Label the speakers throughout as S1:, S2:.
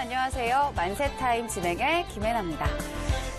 S1: 안녕하세요. 만세타임 진행의 김혜나입니다.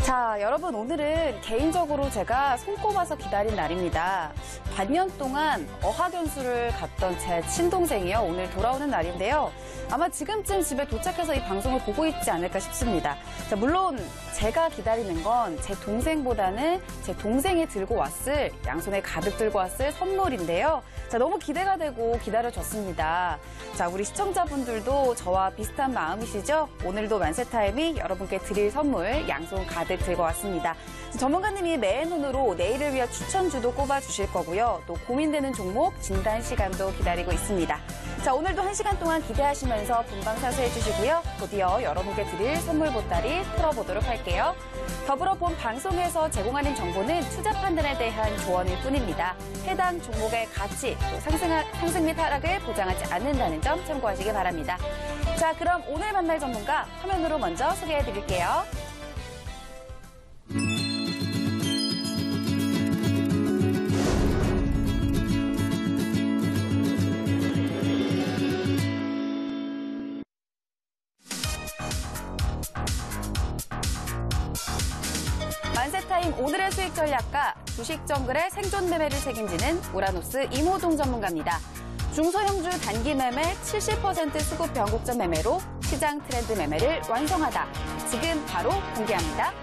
S1: 자, 여러분 오늘은 개인적으로 제가 손꼽아서 기다린 날입니다. 반년 동안 어학연수를 갔던 제 친동생이요. 오늘 돌아오는 날인데요. 아마 지금쯤 집에 도착해서 이 방송을 보고 있지 않을까 싶습니다. 자, 물론 제가 기다리는 건 제 동생보다는 제 동생이 들고 왔을, 양손에 가득 들고 왔을 선물인데요. 자, 너무 기대가 되고 기다려졌습니다. 자, 우리 시청자분들도 저와 비슷한 마음이시죠? 오늘도 만세타임이 여러분께 드릴 선물 양손 가득 들고 왔습니다. 전문가님이 매의 눈으로 내일을 위한 추천주도 꼽아주실 거고요. 또 고민되는 종목 진단 시간도 기다리고 있습니다. 자, 오늘도 1시간 동안 기대하시면서 본방사수해 주시고요. 곧이어 여러분께 드릴 선물 보따리 풀어보도록 할게요. 더불어 본 방송에서 제공하는 정보는 투자 판단에 대한 조언일 뿐입니다. 해당 종목의 가치, 또 상승 및 하락을 보장하지 않는다는 점 참고하시기 바랍니다. 자, 그럼 오늘 만날 전문가 화면으로 먼저 소개해 드릴게요. 만세타임 오늘의 수익 전략가, 주식 정글의 생존 매매를 책임지는 우라노스 이모동 전문가입니다. 중소형주 단기 매매 70% 수급 변곡점 매매로 시장 트렌드 매매를 완성하다. 지금 바로 공개합니다.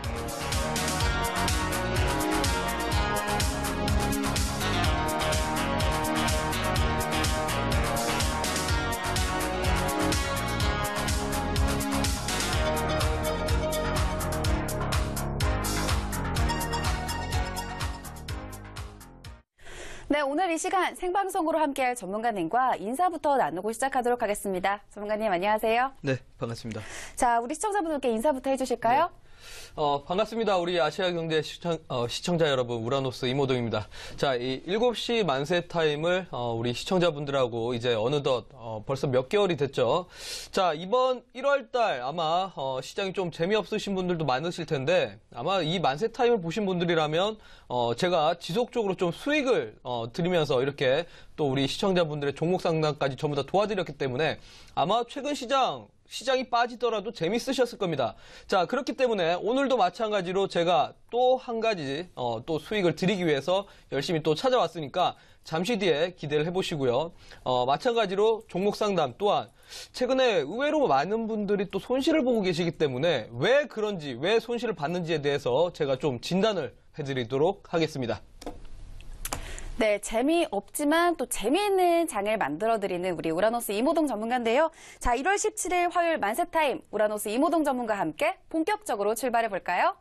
S1: 네, 오늘 이 시간 생방송으로 함께할 전문가님과 인사부터 나누고 시작하도록 하겠습니다. 전문가님 안녕하세요.
S2: 네, 반갑습니다.
S1: 자, 우리 시청자분들께 인사부터 해주실까요?
S2: 네. 반갑습니다. 우리 아시아경제 시청자 여러분, 우라노스 이모동입니다. 자, 이 7시 만세타임을 우리 시청자분들하고 이제 어느덧 벌써 몇 개월이 됐죠. 자, 이번 1월달 아마 시장이 좀 재미없으신 분들도 많으실 텐데 아마 이 만세타임을 보신 분들이라면 제가 지속적으로 좀 수익을 드리면서 이렇게 또 우리 시청자분들의 종목 상담까지 전부 다 도와드렸기 때문에 아마 최근 시장이 빠지더라도 재밌으셨을 겁니다. 자, 그렇기 때문에 오늘도 마찬가지로 제가 또 한 가지 또 수익을 드리기 위해서 열심히 또 찾아왔으니까 잠시 뒤에 기대를 해보시고요. 마찬가지로 종목 상담 또한 최근에 의외로 많은 분들이 또 손실을 보고 계시기 때문에 왜 그런지, 왜 손실을 받는지에 대해서 제가 좀 진단을 해드리도록 하겠습니다.
S1: 네, 재미없지만 또 재미있는 장을 만들어드리는 우리 우라노스 이모동 전문가인데요. 자, 1월 17일 화요일 만세타임 우라노스 이모동 전문가와 함께 본격적으로 출발해볼까요?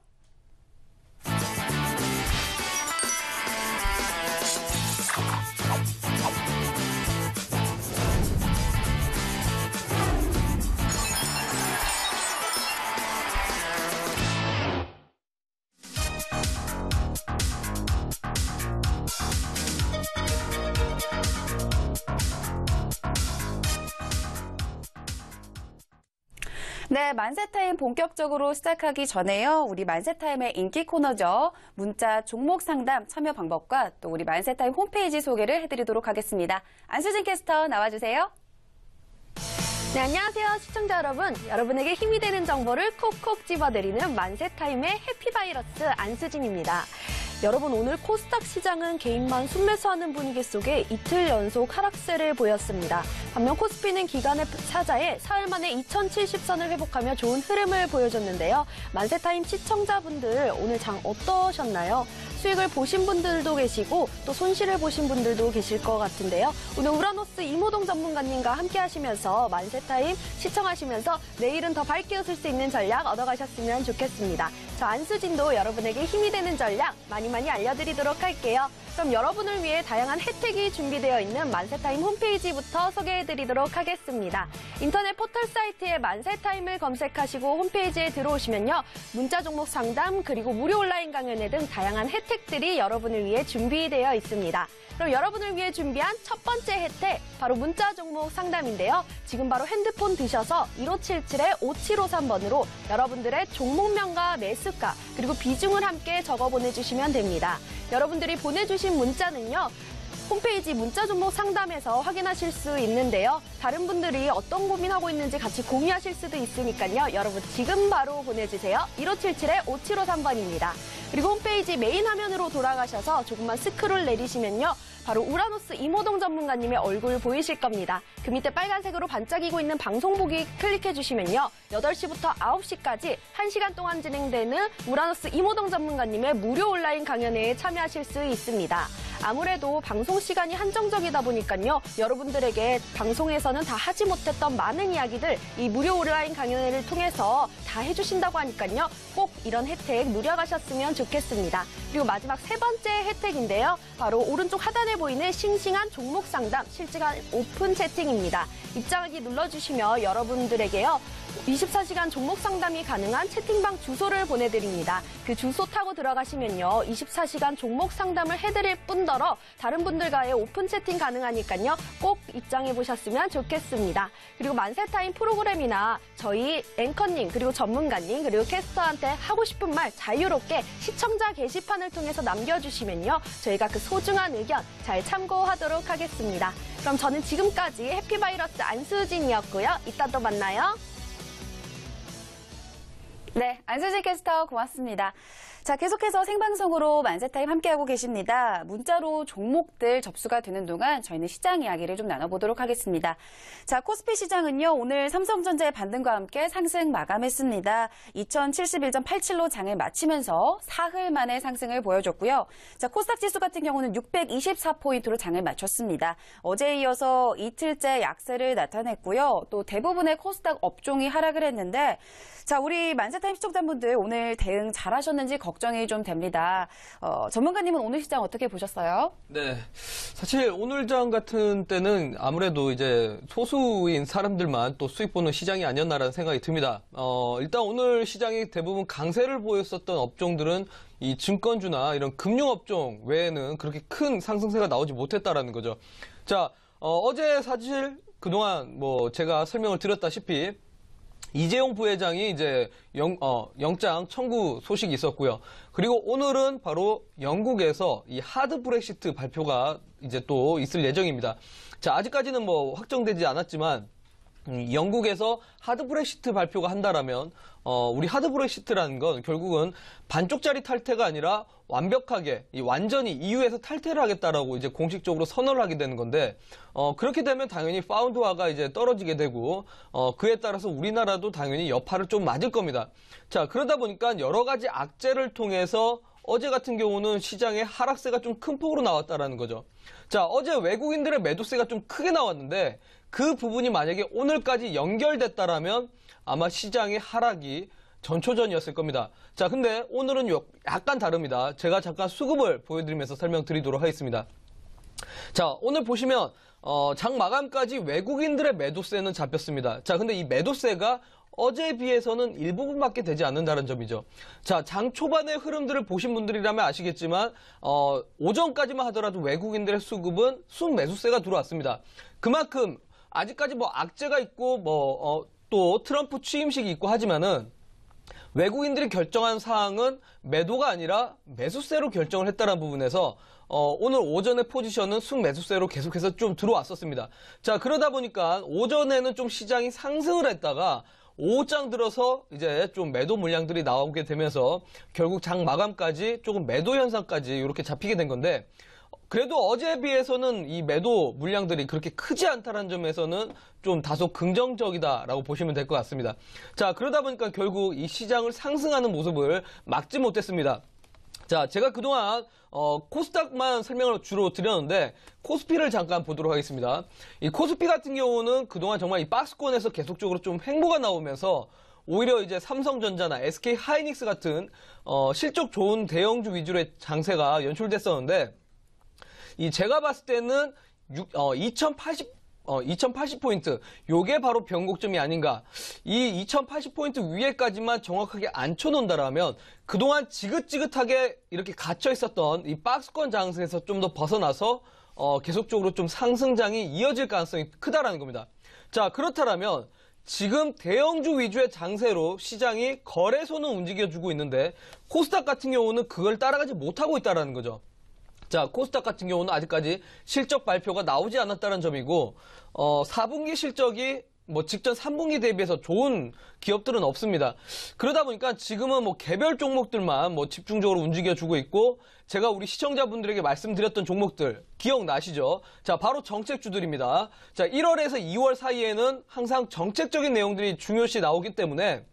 S1: 네, 만세타임 본격적으로 시작하기 전에요. 우리 만세타임의 인기 코너죠. 문자 종목 상담 참여 방법과 또 우리 만세타임 홈페이지 소개를 해드리도록 하겠습니다. 안수진 캐스터 나와주세요.
S3: 네, 안녕하세요. 시청자 여러분. 여러분에게 힘이 되는 정보를 콕콕 집어드리는 만세타임의 해피바이러스 안수진입니다. 여러분, 오늘 코스닥 시장은 개인만 순매수하는 분위기 속에 이틀 연속 하락세를 보였습니다. 반면 코스피는 기간의 사자에 사흘 만에 2070선을 회복하며 좋은 흐름을 보여줬는데요. 만세타임 시청자분들 오늘 장 어떠셨나요? 수익을 보신 분들도 계시고 또 손실을 보신 분들도 계실 것 같은데요. 오늘 우라노스 이모동 전문가님과 함께 하시면서 만세타임 시청하시면서 내일은 더 밝게 웃을 수 있는 전략 얻어가셨으면 좋겠습니다. 저 안수진도 여러분에게 힘이 되는 전략 많이 알려드리도록 할게요. 그럼 여러분을 위해 다양한 혜택이 준비되어 있는 만세타임 홈페이지부터 소개해드리도록 하겠습니다. 인터넷 포털 사이트에 만세타임을 검색하시고 홈페이지에 들어오시면요. 문자 종목 상담 그리고 무료 온라인 강연회 등 다양한 혜택들이 여러분을 위해 준비되어 있습니다. 그럼 여러분을 위해 준비한 첫 번째 혜택, 바로 문자 종목 상담인데요. 지금 바로 핸드폰 드셔서 1577-5753번으로 여러분들의 종목명과 매수가 그리고 비중을 함께 적어 보내주시면 됩니다. 여러분들이 보내주신 문자는요. 홈페이지 문자 종목 상담에서 확인하실 수 있는데요. 다른 분들이 어떤 고민하고 있는지 같이 공유하실 수도 있으니까요. 여러분 지금 바로 보내주세요. 1577-5753번입니다. 그리고 홈페이지 메인 화면으로 돌아가셔서 조금만 스크롤 내리시면요. 바로 우라노스 이모동 전문가님의 얼굴 보이실 겁니다. 그 밑에 빨간색으로 반짝이고 있는 방송 보기 클릭해 주시면요. 8시부터 9시까지 1시간 동안 진행되는 우라노스 이모동 전문가님의 무료 온라인 강연회에 참여하실 수 있습니다. 아무래도 방송 시간이 한정적이다 보니까요. 여러분들에게 방송에서는 다 하지 못했던 많은 이야기들 이 무료 온라인 강연회를 통해서 다 해주신다고 하니까요. 꼭 이런 혜택 누려가셨으면 좋겠습니다. 그리고 마지막 세 번째 혜택인데요. 바로 오른쪽 하단에 보이는 싱싱한 종목 상담 실시간 오픈 채팅입니다. 입장하기 눌러주시면 여러분들에게요. 24시간 종목 상담이 가능한 채팅방 주소를 보내드립니다. 그 주소 타고 들어가시면요. 24시간 종목 상담을 해드릴 뿐더러 다른 분들과의 오픈 채팅 가능하니까요. 꼭 입장해보셨으면 좋겠습니다. 그리고 만세타임 프로그램이나 저희 앵커님 그리고 전문가님 그리고 캐스터한테 하고 싶은 말 자유롭게 시청자 게시판을 통해서 남겨주시면요. 저희가 그 소중한 의견 잘 참고하도록 하겠습니다. 그럼 저는 지금까지 해피바이러스 안수진이었고요. 이따 또 만나요.
S1: 네, 안수지 캐스터 고맙습니다. 자, 계속해서 생방송으로 만세타임 함께하고 계십니다. 문자로 종목들 접수가 되는 동안 저희는 시장 이야기를 좀 나눠보도록 하겠습니다. 자, 코스피 시장은요, 오늘 삼성전자의 반등과 함께 상승 마감했습니다. 2071.87로 장을 마치면서 사흘 만에 상승을 보여줬고요. 자, 코스닥 지수 같은 경우는 624포인트로 장을 마쳤습니다. 어제에 이어서 이틀째 약세를 나타냈고요. 또 대부분의 코스닥 업종이 하락을 했는데, 자, 우리 만세타임 시청자분들 오늘 대응 잘하셨는지 걱정이 좀 됩니다. 전문가님은 오늘 시장 어떻게 보셨어요?
S2: 네. 사실 오늘 장 같은 때는 아무래도 이제 소수인 사람들만 또 수익 보는 시장이 아니었나라는 생각이 듭니다. 일단 오늘 시장이 대부분 강세를 보였었던 업종들은 이 증권주나 이런 금융업종 외에는 그렇게 큰 상승세가 나오지 못했다라는 거죠. 자, 어제 사실 그동안 뭐 제가 설명을 드렸다시피 이재용 부회장이 이제 영장 청구 소식이 있었고요. 그리고 오늘은 바로 영국에서 이 하드 브렉시트 발표가 이제 또 있을 예정입니다. 자, 아직까지는 뭐 확정되지 않았지만 영국에서 하드 브렉시트 발표가 한다라면 우리 하드 브렉시트라는 건 결국은 반쪽짜리 탈퇴가 아니라 완벽하게 완전히 EU에서 탈퇴를 하겠다라고 이제 공식적으로 선언을 하게 되는 건데 그렇게 되면 당연히 파운드화가 이제 떨어지게 되고 그에 따라서 우리나라도 당연히 여파를 좀 맞을 겁니다. 자, 그러다 보니까 여러 가지 악재를 통해서 어제 같은 경우는 시장에 하락세가 좀 큰 폭으로 나왔다라는 거죠. 자, 어제 외국인들의 매도세가 좀 크게 나왔는데 그 부분이 만약에 오늘까지 연결됐다라면 아마 시장의 하락이 전초전이었을 겁니다. 자, 근데 오늘은 약간 다릅니다. 제가 잠깐 수급을 보여드리면서 설명드리도록 하겠습니다. 자, 오늘 보시면 장 마감까지 외국인들의 매도세는 잡혔습니다. 자, 근데 이 매도세가 어제에 비해서는 일부분밖에 되지 않는다는 점이죠. 자, 장 초반의 흐름들을 보신 분들이라면 아시겠지만 오전까지만 하더라도 외국인들의 수급은 순매수세가 들어왔습니다. 그만큼 아직까지 뭐 악재가 있고 또 트럼프 취임식이 있고 하지만은 외국인들이 결정한 사항은 매도가 아니라 매수세로 결정을 했다는 부분에서 오늘 오전의 포지션은 순매수세로 계속해서 좀 들어왔었습니다. 자, 그러다 보니까 오전에는 좀 시장이 상승을 했다가 오후장 들어서 이제 좀 매도 물량들이 나오게 되면서 결국 장 마감까지 조금 매도 현상까지 이렇게 잡히게 된 건데 그래도 어제에 비해서는 이 매도 물량들이 그렇게 크지 않다는 점에서는 좀 다소 긍정적이다라고 보시면 될 것 같습니다. 자, 그러다 보니까 결국 이 시장을 상승하는 모습을 막지 못했습니다. 자, 제가 그동안 코스닥만 설명을 주로 드렸는데 코스피를 잠깐 보도록 하겠습니다. 이 코스피 같은 경우는 그동안 정말 이 박스권에서 계속적으로 좀 횡보가 나오면서 오히려 이제 삼성전자나 SK 하이닉스 같은 실적 좋은 대형주 위주의 장세가 연출됐었는데 제가 봤을 때는 2080포인트, 요게 바로 변곡점이 아닌가. 이 2080포인트 위에까지만 정확하게 앉혀놓는다라면 그동안 지긋지긋하게 이렇게 갇혀 있었던 이 박스권 장세에서 좀 더 벗어나서 계속적으로 좀 상승장이 이어질 가능성이 크다라는 겁니다. 자, 그렇다면 지금 대형주 위주의 장세로 시장이 거래소는 움직여주고 있는데 코스닥 같은 경우는 그걸 따라가지 못하고 있다는 거죠. 자, 코스닥 같은 경우는 아직까지 실적 발표가 나오지 않았다는 점이고, 4분기 실적이 직전 3분기 대비해서 좋은 기업들은 없습니다. 그러다 보니까 지금은 개별 종목들만 집중적으로 움직여주고 있고, 제가 우리 시청자분들에게 말씀드렸던 종목들 기억나시죠? 자, 바로 정책주들입니다. 자, 1월에서 2월 사이에는 항상 정책적인 내용들이 중요시 나오기 때문에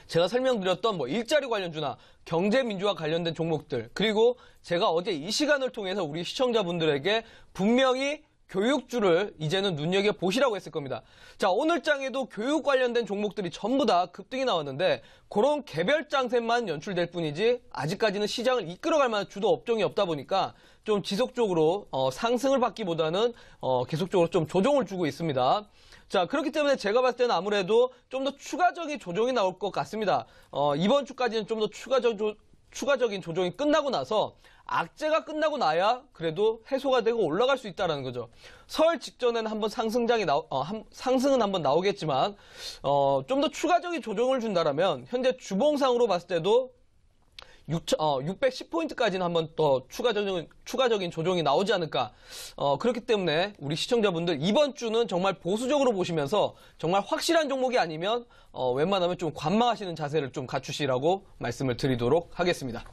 S2: 제가 설명드렸던 일자리 관련주나 경제민주화 관련된 종목들, 그리고 제가 어제 이 시간을 통해서 우리 시청자분들에게 분명히 교육주를 이제는 눈여겨보시라고 했을 겁니다. 자, 오늘 장에도 교육 관련된 종목들이 전부 다 급등이 나왔는데 그런 개별 장세만 연출될 뿐이지 아직까지는 시장을 이끌어갈 만한 주도 업종이 없다 보니까 좀 지속적으로 상승을 받기보다는 계속적으로 좀 조정을 주고 있습니다. 자, 그렇기 때문에 제가 봤을 때는 아무래도 좀 더 추가적인 조정이 나올 것 같습니다. 이번 주까지는 좀 더 추가적인 조정이 끝나고 나서 악재가 끝나고 나야 그래도 해소가 되고 올라갈 수 있다는 거죠. 설 직전에는 한번 상승은 한번 나오겠지만 좀 더 추가적인 조정을 준다라면 현재 주봉상으로 봤을 때도 610포인트까지는 한번 더 추가적인 조정이 나오지 않을까. 그렇기 때문에 우리 시청자분들 이번 주는 정말 보수적으로 보시면서 정말 확실한 종목이 아니면 웬만하면 좀 관망하시는 자세를 좀 갖추시라고 말씀을 드리도록 하겠습니다.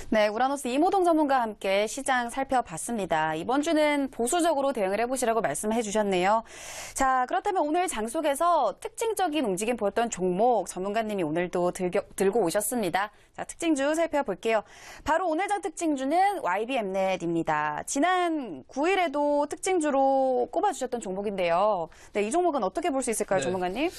S1: 네, 우라노스 이모동 전문가와 함께 시장 살펴봤습니다. 이번 주는 보수적으로 대응을 해보시라고 말씀해 주셨네요. 자, 그렇다면 오늘 장 속에서 특징적인 움직임 보였던 종목 전문가님이 오늘도 들고 오셨습니다. 자, 특징주 살펴볼게요. 바로 오늘 장 특징주는 YBM넷입니다. 지난 9일에도 특징주로 꼽아주셨던 종목인데요. 네, 이 종목은 어떻게 볼 수 있을까요,
S2: 네.
S1: 전문가님?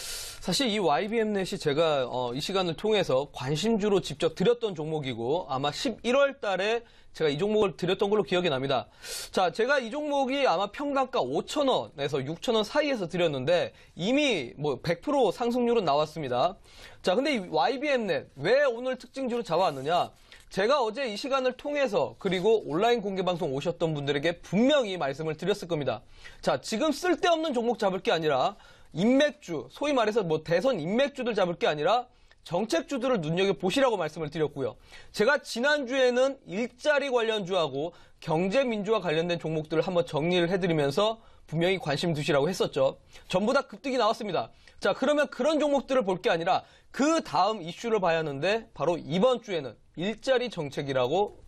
S2: 사실 이 YBM넷이 제가 이 시간을 통해서 관심주로 직접 드렸던 종목이고 아마 11월 달에 제가 이 종목을 드렸던 걸로 기억이 납니다. 자, 제가 이 종목이 아마 평단가 5,000원에서 6,000원 사이에서 드렸는데 이미 100% 상승률은 나왔습니다. 자, 근데 이 YBM넷 왜 오늘 특징주로 잡아왔느냐? 제가 어제 이 시간을 통해서 그리고 온라인 공개방송 오셨던 분들에게 분명히 말씀을 드렸을 겁니다. 자, 지금 쓸데없는 종목 잡을 게 아니라 인맥주, 소위 말해서 대선 인맥주들 잡을 게 아니라 정책주들을 눈여겨보시라고 말씀을 드렸고요. 제가 지난주에는 일자리 관련주하고 경제민주화 관련된 종목들을 한번 정리를 해드리면서 분명히 관심 두시라고 했었죠. 전부 다 급등이 나왔습니다. 자, 그러면 그런 종목들을 볼 게 아니라 그 다음 이슈를 봐야 하는데 바로 이번 주에는 일자리 정책이라고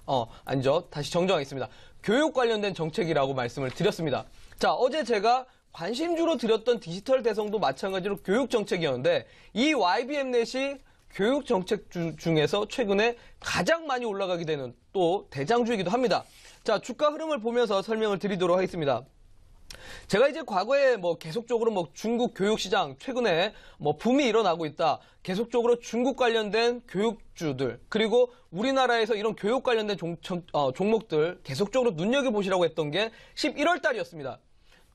S2: 아니죠. 다시 정정하겠습니다. 교육 관련된 정책이라고 말씀을 드렸습니다. 자, 어제 제가 관심주로 드렸던 디지털 대성도 마찬가지로 교육 정책이었는데 이 YBM넷이 교육 정책 중에서 최근에 가장 많이 올라가게 되는 또 대장주이기도 합니다. 자, 주가 흐름을 보면서 설명을 드리도록 하겠습니다. 제가 이제 과거에 계속적으로 중국 교육 시장 최근에 붐이 일어나고 있다. 계속적으로 중국 관련된 교육주들 그리고 우리나라에서 이런 교육 관련된 종목들 계속적으로 눈여겨보시라고 했던 게 11월 달이었습니다.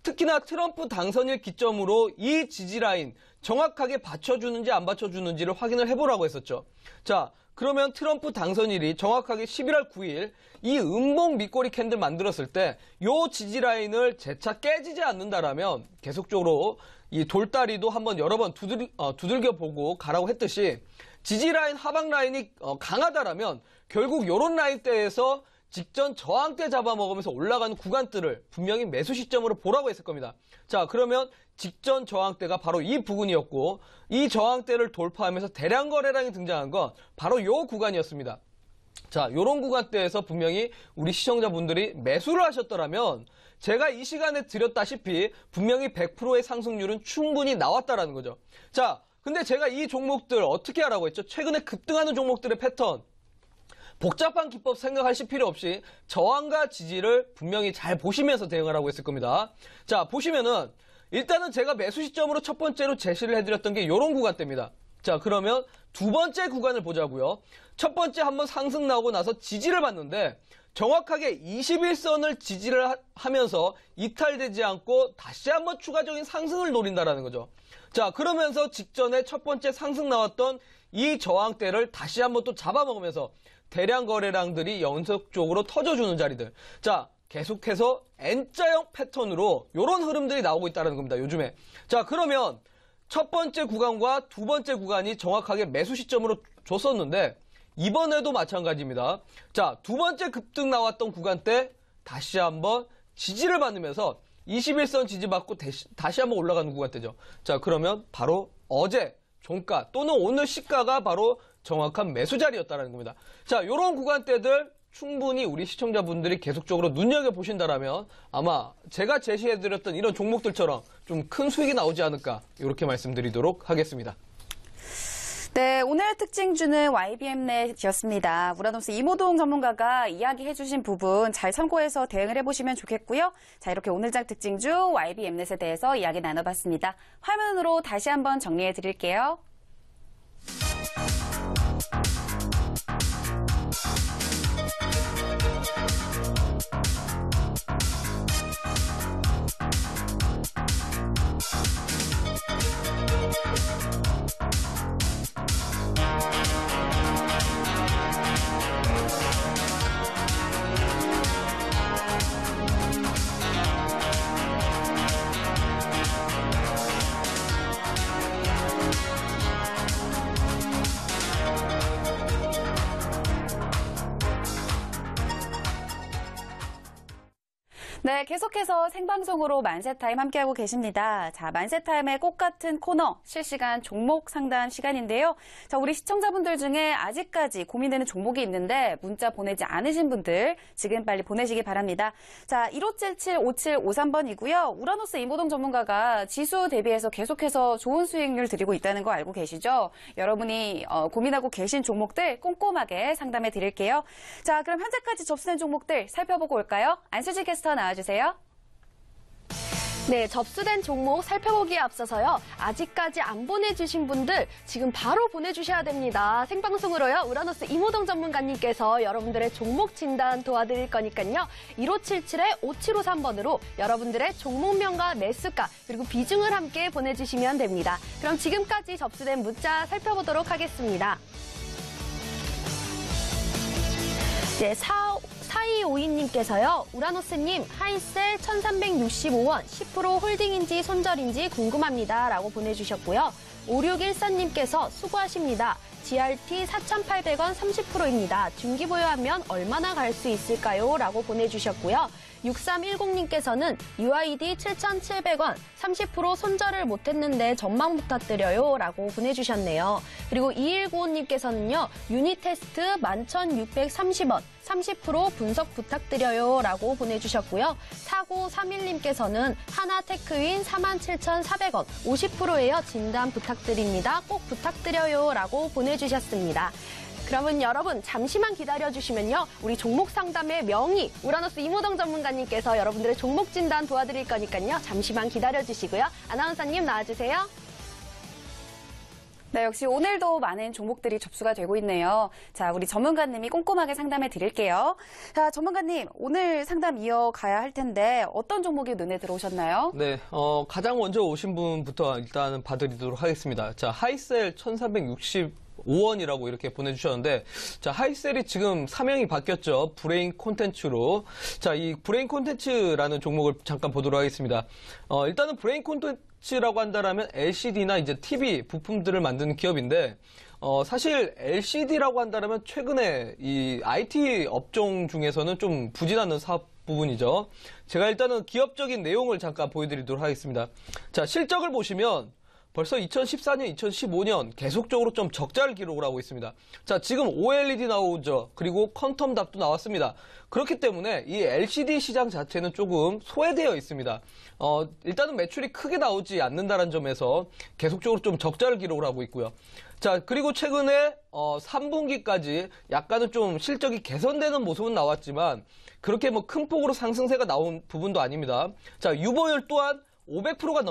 S2: 특히나 트럼프 당선일 기점으로 이 지지라인 정확하게 받쳐주는지 안 받쳐주는지를 확인을 해보라고 했었죠. 자, 그러면 트럼프 당선일이 정확하게 11월 9일 이 음봉 밑꼬리 캔들 만들었을 때 이 지지라인을 재차 깨지지 않는다라면 계속적으로 이 돌다리도 한번 여러 번 두들겨보고 가라고 했듯이 지지라인 하방 라인이 강하다라면 결국 이런 라인대에서 직전 저항대 잡아먹으면서 올라가는 구간들을 분명히 매수 시점으로 보라고 했을 겁니다. 자, 그러면 직전 저항대가 바로 이 부분이었고 이 저항대를 돌파하면서 대량 거래량이 등장한 건 바로 이 구간이었습니다. 자, 이런 구간대에서 분명히 우리 시청자분들이 매수를 하셨더라면 제가 이 시간에 드렸다시피 분명히 100%의 상승률은 충분히 나왔다라는 거죠. 자, 근데 제가 이 종목들 어떻게 하라고 했죠? 최근에 급등하는 종목들의 패턴. 복잡한 기법 생각하실 필요 없이 저항과 지지를 분명히 잘 보시면서 대응하라고 했을 겁니다. 자, 보시면은 일단은 제가 매수 시점으로 첫 번째로 제시를 해드렸던 게 이런 구간대입니다. 자, 그러면 두 번째 구간을 보자고요. 첫 번째 한번 상승 나오고 나서 지지를 받는데 정확하게 21선을 지지를 하면서 이탈되지 않고 다시 한번 추가적인 상승을 노린다라는 거죠. 자, 그러면서 직전에 첫 번째 상승 나왔던 이 저항대를 다시 한번 또 잡아먹으면서 대량 거래량들이 연속적으로 터져주는 자리들. 자, 계속해서 N자형 패턴으로 이런 흐름들이 나오고 있다는 겁니다, 요즘에. 자, 그러면 첫 번째 구간과 두 번째 구간이 정확하게 매수 시점으로 줬었는데 이번에도 마찬가지입니다. 자, 두 번째 급등 나왔던 구간 때 다시 한번 지지를 받으면서 21선 지지받고 다시 한번 올라가는 구간대죠. 자, 그러면 바로 어제 종가 또는 오늘 시가가 바로 정확한 매수 자리였다는 겁니다. 자, 이런 구간대들 충분히 우리 시청자분들이 계속적으로 눈여겨보신다라면 아마 제가 제시해드렸던 이런 종목들처럼 좀 큰 수익이 나오지 않을까 이렇게 말씀드리도록 하겠습니다.
S1: 네, 오늘 특징주는 YBM넷이었습니다. 우라노스 이모동 전문가가 이야기해주신 부분 잘 참고해서 대응을 해보시면 좋겠고요. 자, 이렇게 오늘장 특징주 YBM넷에 대해서 이야기 나눠봤습니다. 화면으로 다시 한번 정리해드릴게요. 네, 계속해서 생방송으로 만세타임 함께하고 계십니다. 자, 만세타임의 꽃 같은 코너, 실시간 종목 상담 시간인데요. 자, 우리 시청자분들 중에 아직까지 고민되는 종목이 있는데 문자 보내지 않으신 분들 지금 빨리 보내시기 바랍니다. 자, 1577-5753번이고요. 우라노스 이모동 전문가가 지수 대비해서 계속해서 좋은 수익률 드리고 있다는 거 알고 계시죠? 여러분이 고민하고 계신 종목들 꼼꼼하게 상담해 드릴게요. 자, 그럼 현재까지 접수된 종목들 살펴보고 올까요? 안수지 캐스터 나와주세요.
S3: 네, 접수된 종목 살펴보기에 앞서서요. 아직까지 안 보내주신 분들 지금 바로 보내주셔야 됩니다. 생방송으로요. 우라노스 이모동 전문가님께서 여러분들의 종목 진단 도와드릴 거니까요. 1577-5753번으로 여러분들의 종목명과 매수가 그리고 비중을 함께 보내주시면 됩니다. 그럼 지금까지 접수된 문자 살펴보도록 하겠습니다. 네, 4252님께서요. 우라노스님, 하이셀 1365원 10% 홀딩인지 손절인지 궁금합니다. 라고 보내주셨고요. 5614님께서 수고하십니다. GRT 4,800원 30%입니다. 중기 보유하면 얼마나 갈 수 있을까요? 라고 보내주셨고요. 6310님께서는 UID 7,700원 30% 손절을 못했는데 전망 부탁드려요. 라고 보내주셨네요. 그리고 2195님께서는요. 유니테스트 11,630원 30% 분석 부탁드려요. 라고 보내주셨고요. 4931님께서는 하나테크윈 47,400원 50%예요. 진단 부탁드립니다. 꼭 부탁드려요. 라고 보내주셨습니다. 그러면 여러분 잠시만 기다려주시면요. 우리 종목 상담의 명의 우라노스 이모동 전문가님께서 여러분들의 종목 진단 도와드릴 거니까요. 잠시만 기다려주시고요. 아나운서님 나와주세요.
S1: 네, 역시 오늘도 많은 종목들이 접수가 되고 있네요. 자, 우리 전문가님이 꼼꼼하게 상담해 드릴게요. 자, 전문가님, 오늘 상담 이어가야 할 텐데 어떤 종목이 눈에 들어오셨나요?
S2: 네, 가장 먼저 오신 분부터 일단은 봐드리도록 하겠습니다. 자, 하이셀 1365원이라고 이렇게 보내주셨는데, 자, 하이셀이 지금 사명이 바뀌었죠. 브레인 콘텐츠로. 자, 이 브레인 콘텐츠라는 종목을 잠깐 보도록 하겠습니다. 일단은 브레인 콘텐츠라고 한다라면 LCD나 이제 TV 부품들을 만드는 기업인데, 사실 LCD라고 한다라면 최근에 이 IT 업종 중에서는 좀 부진하는 사업 부분이죠. 제가 일단은 기업적인 내용을 잠깐 보여드리도록 하겠습니다. 자, 실적을 보시면 벌써 2014년, 2015년 계속적으로 좀 적자를 기록을 하고 있습니다. 자, 지금 OLED 나오죠. 그리고 퀀텀 닥도 나왔습니다. 그렇기 때문에 이 LCD 시장 자체는 조금 소외되어 있습니다. 일단은 매출이 크게 나오지 않는다는 점에서 계속적으로 좀 적자를 기록을 하고 있고요. 자, 그리고 최근에 3분기까지 약간은 좀 실적이 개선되는 모습은 나왔지만 그렇게 뭐 큰 폭으로 상승세가 나온 부분도 아닙니다. 자, 유보율 또한 500%가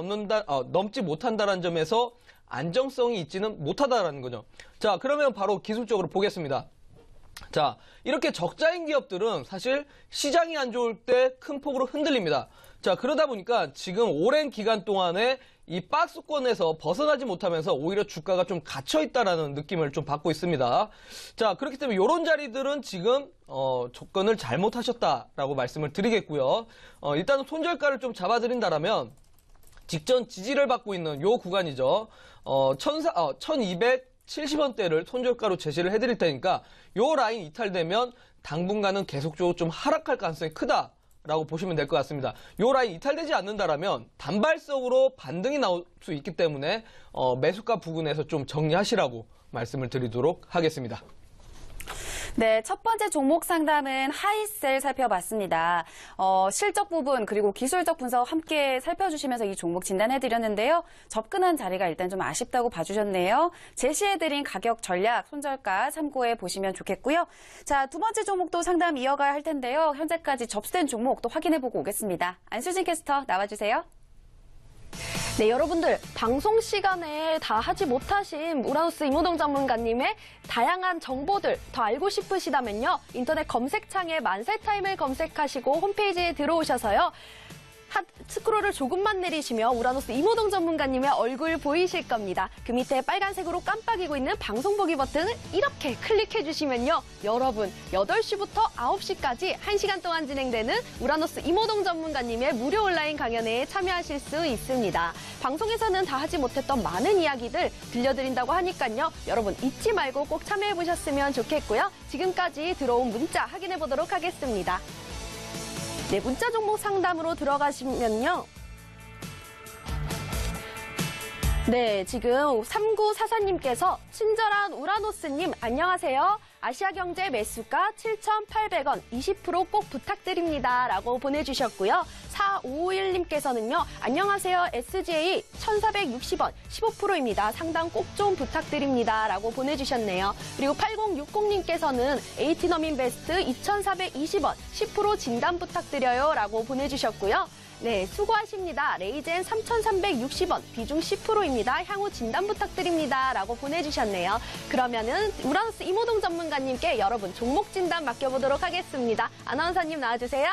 S2: 넘지 못한다는 점에서 안정성이 있지는 못하다라는 거죠. 자, 그러면 바로 기술적으로 보겠습니다. 자, 이렇게 적자인 기업들은 사실 시장이 안 좋을 때 큰 폭으로 흔들립니다. 자, 그러다 보니까 지금 오랜 기간 동안에 이 박스권에서 벗어나지 못하면서 오히려 주가가 좀 갇혀있다라는 느낌을 좀 받고 있습니다. 자, 그렇기 때문에 이런 자리들은 지금 접근을 잘못하셨다라고 말씀을 드리겠고요. 일단은 손절가를 좀 잡아드린다라면 직전 지지를 받고 있는 요 구간이죠. 1200 70원대를 손절가로 제시를 해드릴 테니까 요 라인 이탈되면 당분간은 계속적으로 좀 하락할 가능성이 크다라고 보시면 될 것 같습니다. 요 라인 이탈되지 않는다라면 단발성으로 반등이 나올 수 있기 때문에 매수가 부근에서 좀 정리하시라고 말씀을 드리도록 하겠습니다.
S1: 네, 첫 번째 종목 상담은 하이셀 살펴봤습니다. 실적 부분 그리고 기술적 분석 함께 살펴주시면서 이 종목 진단해드렸는데요. 접근한 자리가 일단 좀 아쉽다고 봐주셨네요. 제시해드린 가격 전략, 손절가 참고해 보시면 좋겠고요. 자, 두 번째 종목도 상담 이어가야 할 텐데요. 현재까지 접수된 종목 또 확인해보고 오겠습니다. 안수진 캐스터 나와주세요.
S3: 네, 여러분들 방송 시간에 다 하지 못하신 우라노스 이모동 전문가님의 다양한 정보들 더 알고 싶으시다면요. 인터넷 검색창에 만세타임을 검색하시고 홈페이지에 들어오셔서요. 스크롤을 조금만 내리시면 우라노스 이모동 전문가님의 얼굴 보이실 겁니다. 그 밑에 빨간색으로 깜빡이고 있는 방송 보기 버튼을 이렇게 클릭해 주시면요. 여러분 8시부터 9시까지 1시간 동안 진행되는 우라노스 이모동 전문가님의 무료 온라인 강연에 참여하실 수 있습니다. 방송에서는 다 하지 못했던 많은 이야기들 들려드린다고 하니까요. 여러분 잊지 말고 꼭 참여해 보셨으면 좋겠고요. 지금까지 들어온 문자 확인해 보도록 하겠습니다. 네, 문자 종목 상담으로 들어가시면요. 네, 지금 3944님께서 친절한 우라노스님 안녕하세요. 아시아경제 매수가 7,800원 20% 꼭 부탁드립니다. 라고 보내주셨고요. 4551님께서는요. 안녕하세요. SJ 1,460원 15%입니다. 상담 꼭 좀 부탁드립니다. 라고 보내주셨네요. 그리고 8060님께서는 에이티넘인베스트 2,420원 10% 진단 부탁드려요. 라고 보내주셨고요. 네, 수고하십니다. 레이젠 3,360원, 비중 10%입니다. 향후 진단 부탁드립니다. 라고 보내주셨네요. 그러면은 우라노스 이모동 전문가님께 여러분 종목 진단 맡겨보도록 하겠습니다. 아나운서님 나와주세요.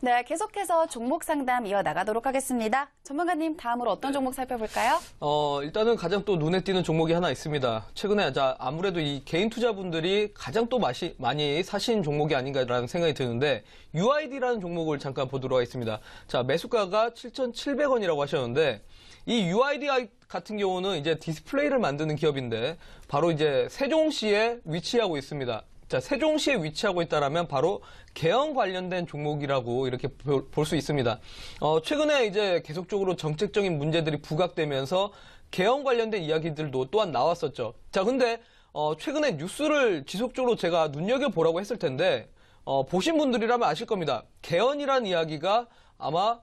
S1: 네, 계속해서 종목 상담 이어나가도록 하겠습니다. 전문가님, 다음으로 어떤 종목 살펴볼까요?
S2: 일단은 가장 또 눈에 띄는 종목이 하나 있습니다. 최근에 아무래도 이 개인 투자분들이 가장 또 많이 사신 종목이 아닌가라는 생각이 드는데 UID라는 종목을 잠깐 보도록 하겠습니다. 자, 매수가가 7,700원이라고 하셨는데 이 UID 같은 경우는 이제 디스플레이를 만드는 기업인데 바로 이제 세종시에 위치하고 있습니다. 자, 세종시에 위치하고 있다라면 바로 개헌 관련된 종목이라고 이렇게 볼 수 있습니다. 최근에 이제 계속적으로 정책적인 문제들이 부각되면서 개헌 관련된 이야기들도 또한 나왔었죠. 자, 근데 최근에 뉴스를 지속적으로 제가 눈여겨보라고 했을 텐데 보신 분들이라면 아실 겁니다. 개헌이라는 이야기가 아마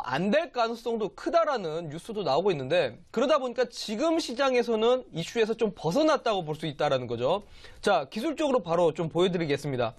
S2: 안 될 가능성도 크다라는 뉴스도 나오고 있는데 그러다 보니까 지금 시장에서는 이슈에서 좀 벗어났다고 볼 수 있다라는 거죠. 자, 기술적으로 바로 좀 보여드리겠습니다.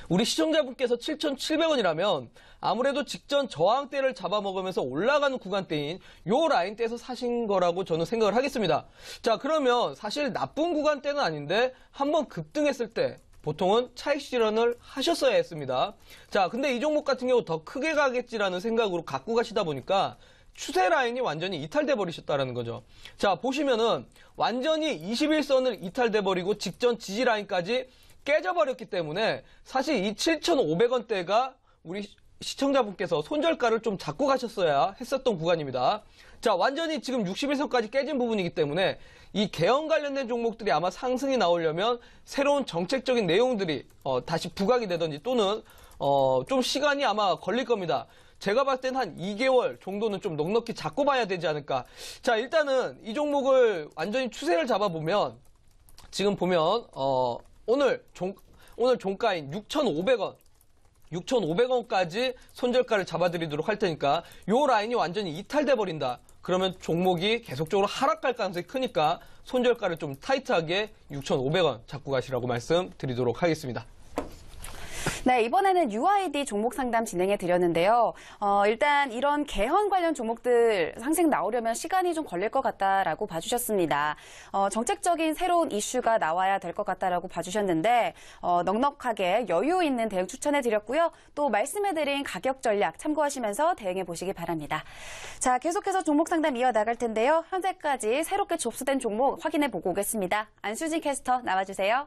S2: 우리 시청자분께서 7,700원이라면 아무래도 직전 저항대를 잡아먹으면서 올라가는 구간대인 요 라인대에서 사신 거라고 저는 생각을 하겠습니다. 자, 그러면 사실 나쁜 구간대는 아닌데 한번 급등했을 때 보통은 차익 실현을 하셨어야 했습니다. 자, 근데 이 종목 같은 경우 더 크게 가겠지라는 생각으로 갖고 가시다 보니까 추세 라인이 완전히 이탈돼 버리셨다라는 거죠. 자, 보시면은 완전히 21선을 이탈돼 버리고 직전 지지 라인까지 깨져버렸기 때문에 사실 이 7,500원대가 우리 시청자분께서 손절가를 좀 잡고 가셨어야 했었던 구간입니다. 자, 완전히 지금 61선까지 깨진 부분이기 때문에 이 개헌 관련된 종목들이 아마 상승이 나오려면 새로운 정책적인 내용들이 다시 부각이 되든지 또는 좀 시간이 아마 걸릴 겁니다. 제가 봤을 땐 한 2개월 정도는 좀 넉넉히 잡고 봐야 되지 않을까. 자, 일단은 이 종목을 완전히 추세를 잡아보면 지금 보면 오늘 종가인 6,500원 6,500원까지 손절가를 잡아드리도록 할 테니까 요 라인이 완전히 이탈돼 버린다. 그러면 종목이 계속적으로 하락할 가능성이 크니까 손절가를 좀 타이트하게 6,500원 잡고 가시라고 말씀드리도록 하겠습니다.
S1: 네, 이번에는 UID 종목 상담 진행해 드렸는데요. 일단 이런 개헌 관련 종목들 상승 나오려면 시간이 좀 걸릴 것 같다라고 봐주셨습니다. 정책적인 새로운 이슈가 나와야 될 것 같다라고 봐주셨는데 넉넉하게 여유 있는 대응 추천해 드렸고요. 또 말씀해 드린 가격 전략 참고하시면서 대응해 보시기 바랍니다. 자, 계속해서 종목 상담 이어나갈 텐데요. 현재까지 새롭게 접수된 종목 확인해 보고 오겠습니다. 안수진 캐스터 나와주세요.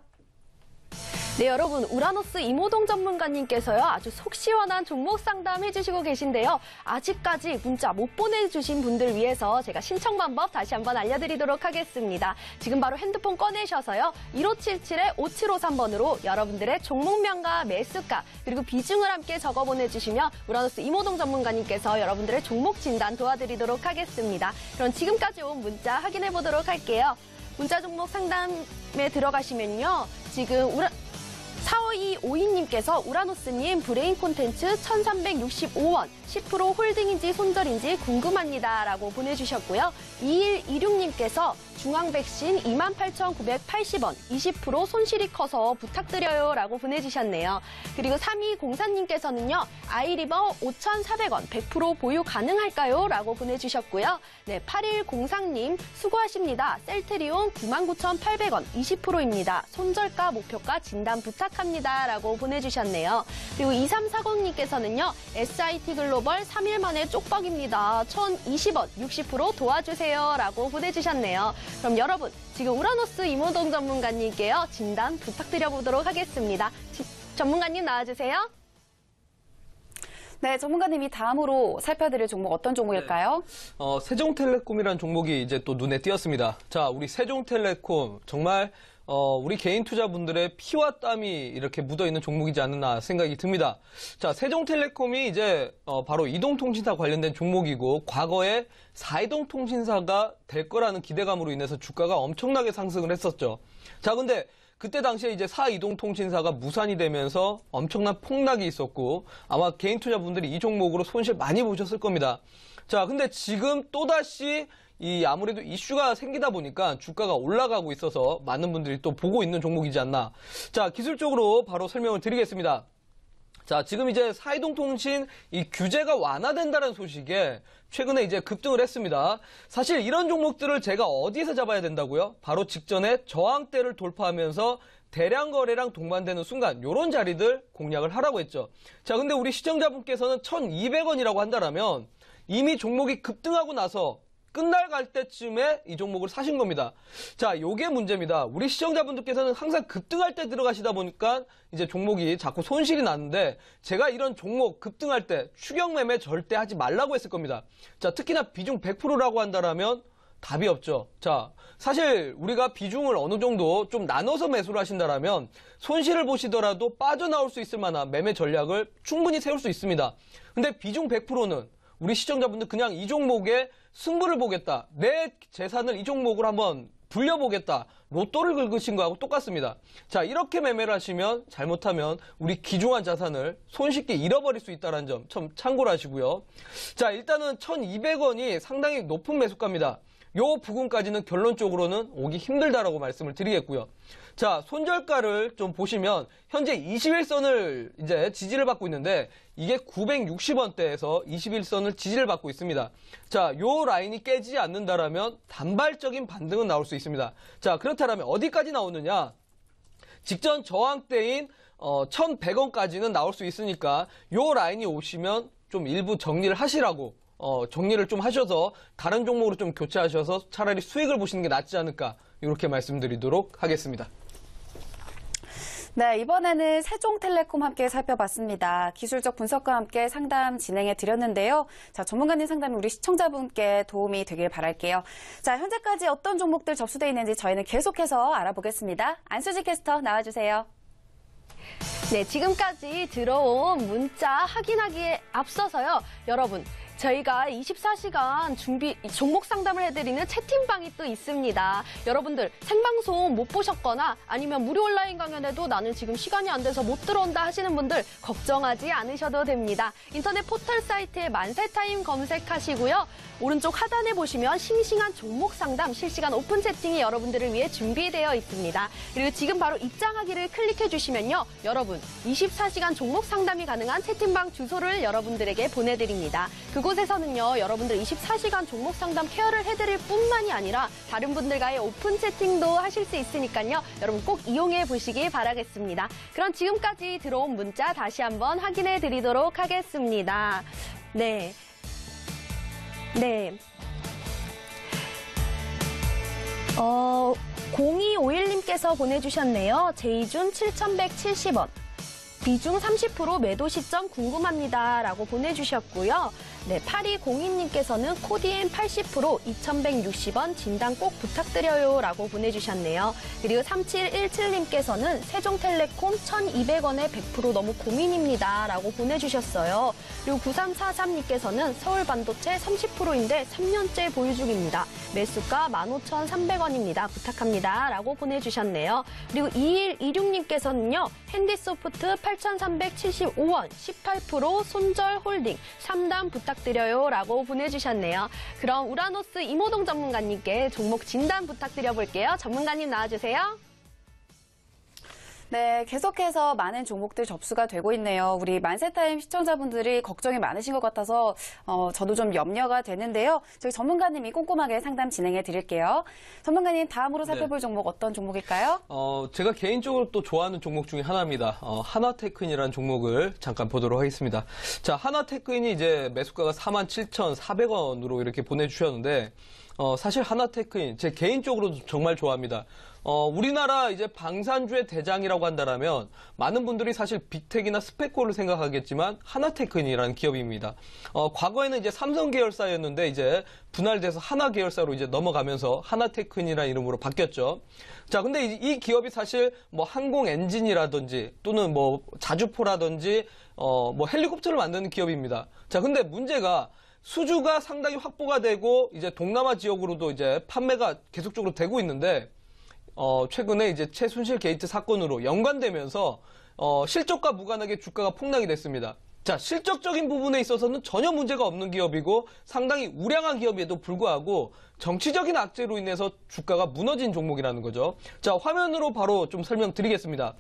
S3: 네, 여러분, 우라노스 이모동 전문가님께서요, 아주 속 시원한 종목 상담 해주시고 계신데요. 아직까지 문자 못 보내주신 분들 위해서 제가 신청 방법 다시 한번 알려드리도록 하겠습니다. 지금 바로 핸드폰 꺼내셔서요, 1577-5753번으로 여러분들의 종목명과 매수가, 그리고 비중을 함께 적어 보내주시면 우라노스 이모동 전문가님께서 여러분들의 종목 진단 도와드리도록 하겠습니다. 그럼 지금까지 온 문자 확인해 보도록 할게요. 문자 종목 상담에 들어가시면요, 지금 4252님께서 우라노스님 브레인 콘텐츠 1365원 10% 홀딩인지 손절인지 궁금합니다 라고 보내주셨고요. 2126님께서 중앙백신 28,980원 20% 손실이 커서 부탁드려요 라고 보내주셨네요. 그리고 3204님께서는요. 아이리버 5,400원 100% 보유 가능할까요? 라고 보내주셨고요. 네, 8103님 수고하십니다. 셀트리온 99,800원 20%입니다. 손절가 목표가 진단 부탁합니다 라고 보내주셨네요. 그리고 2340님께서는요. SIT 글로벌 3일 만에 쪽박입니다. 1,020원 60% 도와주세요 라고 보내주셨네요. 그럼 여러분, 지금 우라노스 이모동 전문가님께요. 진단 부탁드려보도록 하겠습니다. 전문가님 나와주세요.
S1: 네, 전문가님이 다음으로 살펴드릴 종목 어떤 종목일까요?
S2: 세종텔레콤이라는 종목이 이제 또 눈에 띄었습니다. 자, 우리 세종텔레콤 정말 우리 개인 투자분들의 피와 땀이 이렇게 묻어있는 종목이지 않나 생각이 듭니다. 자, 세종텔레콤이 이제 바로 이동통신사 관련된 종목이고 과거에 4이동통신사가 될 거라는 기대감으로 인해서 주가가 엄청나게 상승을 했었죠. 자, 근데 그때 당시에 이제 4이동통신사가 무산이 되면서 엄청난 폭락이 있었고 아마 개인 투자분들이 이 종목으로 손실 많이 보셨을 겁니다. 자, 근데 지금 또다시 아무래도 이슈가 생기다 보니까 주가가 올라가고 있어서 많은 분들이 또 보고 있는 종목이지 않나. 자, 기술적으로 바로 설명을 드리겠습니다. 자, 지금 이제 4이동통신 이 규제가 완화된다는 소식에 최근에 이제 급등을 했습니다. 사실 이런 종목들을 제가 어디에서 잡아야 된다고요? 바로 직전에 저항대를 돌파하면서 대량 거래랑 동반되는 순간 이런 자리들 공략을 하라고 했죠. 자, 근데 우리 시청자분께서는 1,200원이라고 한다면 이미 종목이 급등하고 나서 끝날 갈 때쯤에 이 종목을 사신 겁니다. 자, 요게 문제입니다. 우리 시청자분들께서는 항상 급등할 때 들어가시다 보니까 이제 종목이 자꾸 손실이 나는데 제가 이런 종목 급등할 때 추격 매매 절대 하지 말라고 했을 겁니다. 자, 특히나 비중 100%라고 한다면 답이 없죠. 자, 사실 우리가 비중을 어느 정도 좀 나눠서 매수를 하신다면 손실을 보시더라도 빠져나올 수 있을 만한 매매 전략을 충분히 세울 수 있습니다. 근데 비중 100%는 우리 시청자분들 그냥 이 종목에 승부를 보겠다. 내 재산을 이 종목으로 한번 불려보겠다. 로또를 긁으신 거하고 똑같습니다. 자, 이렇게 매매를 하시면 잘못하면 우리 귀중한 자산을 손쉽게 잃어버릴 수 있다는 점 참 참고를 하시고요. 자, 일단은 1,200원이 상당히 높은 매수가입니다. 요 부분까지는 결론적으로는 오기 힘들다라고 말씀을 드리겠고요. 자, 손절가를 좀 보시면 현재 21선을 이제 지지를 받고 있는데 이게 960원대에서 21선을 지지를 받고 있습니다. 자, 요 라인이 깨지지 않는다라면 단발적인 반등은 나올 수 있습니다. 자, 그렇다면 어디까지 나오느냐? 직전 저항대인 1,100원까지는 나올 수 있으니까 요 라인이 오시면 좀 일부 정리를 하시라고 정리를 좀 하셔서 다른 종목으로 좀 교체하셔서 차라리 수익을 보시는 게 낫지 않을까 이렇게 말씀드리도록 하겠습니다.
S1: 네, 이번에는 세종텔레콤 함께 살펴봤습니다. 기술적 분석과 함께 상담 진행해 드렸는데요. 자, 전문가님 상담이 우리 시청자분께 도움이 되길 바랄게요. 자, 현재까지 어떤 종목들 접수되어 있는지 저희는 계속해서 알아보겠습니다. 안수지 캐스터 나와주세요.
S3: 네, 지금까지 들어온 문자 확인하기에 앞서서요. 여러분, 저희가 24시간 종목 상담을 해드리는 채팅방이 또 있습니다. 여러분들 생방송 못 보셨거나 아니면 무료 온라인 강연에도 나는 지금 시간이 안 돼서 못 들어온다 하시는 분들 걱정하지 않으셔도 됩니다. 인터넷 포털 사이트에 만세타임 검색하시고요. 오른쪽 하단에 보시면 싱싱한 종목 상담 실시간 오픈 채팅이 여러분들을 위해 준비되어 있습니다. 그리고 지금 바로 입장하기를 클릭해 주시면요. 여러분 24시간 종목 상담이 가능한 채팅방 주소를 여러분들에게 보내드립니다. 그곳에서는요. 여러분들 24시간 종목 상담 케어를 해드릴 뿐만이 아니라 다른 분들과의 오픈 채팅도 하실 수 있으니까요. 여러분 꼭 이용해 보시기 바라겠습니다. 그럼 지금까지 들어온 문자 다시 한번 확인해 드리도록 하겠습니다. 네. 0251님께서 보내주셨네요. 제이준 7,170원. 비중 30% 매도 시점 궁금합니다. 라고 보내주셨고요. 네, 8202님께서는 코디엠 80% 2,160원 진단 꼭 부탁드려요. 라고 보내주셨네요. 그리고 3717님께서는 세종텔레콤 1,200원에 100% 너무 고민입니다. 라고 보내주셨어요. 그리고 9343님께서는 서울반도체 30%인데 3년째 보유 중입니다. 매수가 15,300원입니다. 부탁합니다. 라고 보내주셨네요. 그리고 2126님께서는요. 핸디소프트 8,375원 18% 손절홀딩 3단 부탁드려요. 라고 보내주셨네요. 그럼 우라노스 이모동 전문가님께 종목 진단 부탁드려볼게요. 전문가님 나와주세요.
S1: 네, 계속해서 많은 종목들 접수가 되고 있네요. 우리 만세타임 시청자분들이 걱정이 많으신 것 같아서 저도 좀 염려가 되는데요. 저희 전문가님이 꼼꼼하게 상담 진행해 드릴게요. 전문가님, 다음으로 살펴볼 종목 어떤 종목일까요?
S2: 제가 개인적으로 또 좋아하는 종목 중에 하나입니다. 하나테크인이라는 종목을 잠깐 보도록 하겠습니다. 자, 하나테크인이 이제 매수가가 47,400원으로 이렇게 보내주셨는데, 사실 하나테크인, 제 개인적으로도 정말 좋아합니다. 우리나라 이제 방산주의 대장이라고 한다면 많은 분들이 사실 빅텍이나 스페코를 생각하겠지만 하나테크인이라는 기업입니다. 과거에는 이제 삼성 계열사였는데 이제 분할돼서 하나 계열사로 이제 넘어가면서 하나테크인이라는 이름으로 바뀌었죠. 자, 근데 이 기업이 사실 뭐 항공 엔진이라든지 또는 뭐 자주포라든지 뭐 헬리콥터를 만드는 기업입니다. 자, 근데 문제가 수주가 상당히 확보가 되고 이제 동남아 지역으로도 이제 판매가 계속적으로 되고 있는데 최근에 이제 최순실 게이트 사건으로 연관되면서 실적과 무관하게 주가가 폭락이 됐습니다. 자, 실적적인 부분에 있어서는 전혀 문제가 없는 기업이고 상당히 우량한 기업에도 불구하고 정치적인 악재로 인해서 주가가 무너진 종목이라는 거죠. 자, 화면으로 바로 좀 설명드리겠습니다.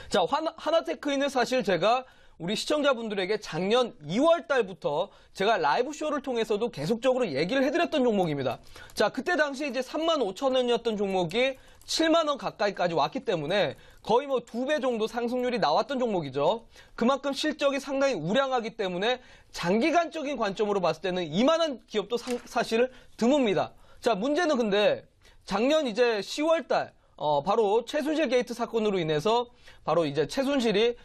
S2: 자, 하나테크인은 사실 제가 우리 시청자분들에게 작년 2월 달부터 제가 라이브 쇼를 통해서도 계속적으로 얘기를 해드렸던 종목입니다. 자, 그때 당시 이제 35,000원이었던 종목이 7만원 가까이까지 왔기 때문에 거의 뭐 2배 정도 상승률이 나왔던 종목이죠. 그만큼 실적이 상당히 우량하기 때문에 장기간적인 관점으로 봤을 때는 이만한 기업도 사실 드뭅니다. 자, 문제는 근데 작년 이제 10월 달 바로 최순실 게이트 사건으로 인해서 바로 이제 최순실이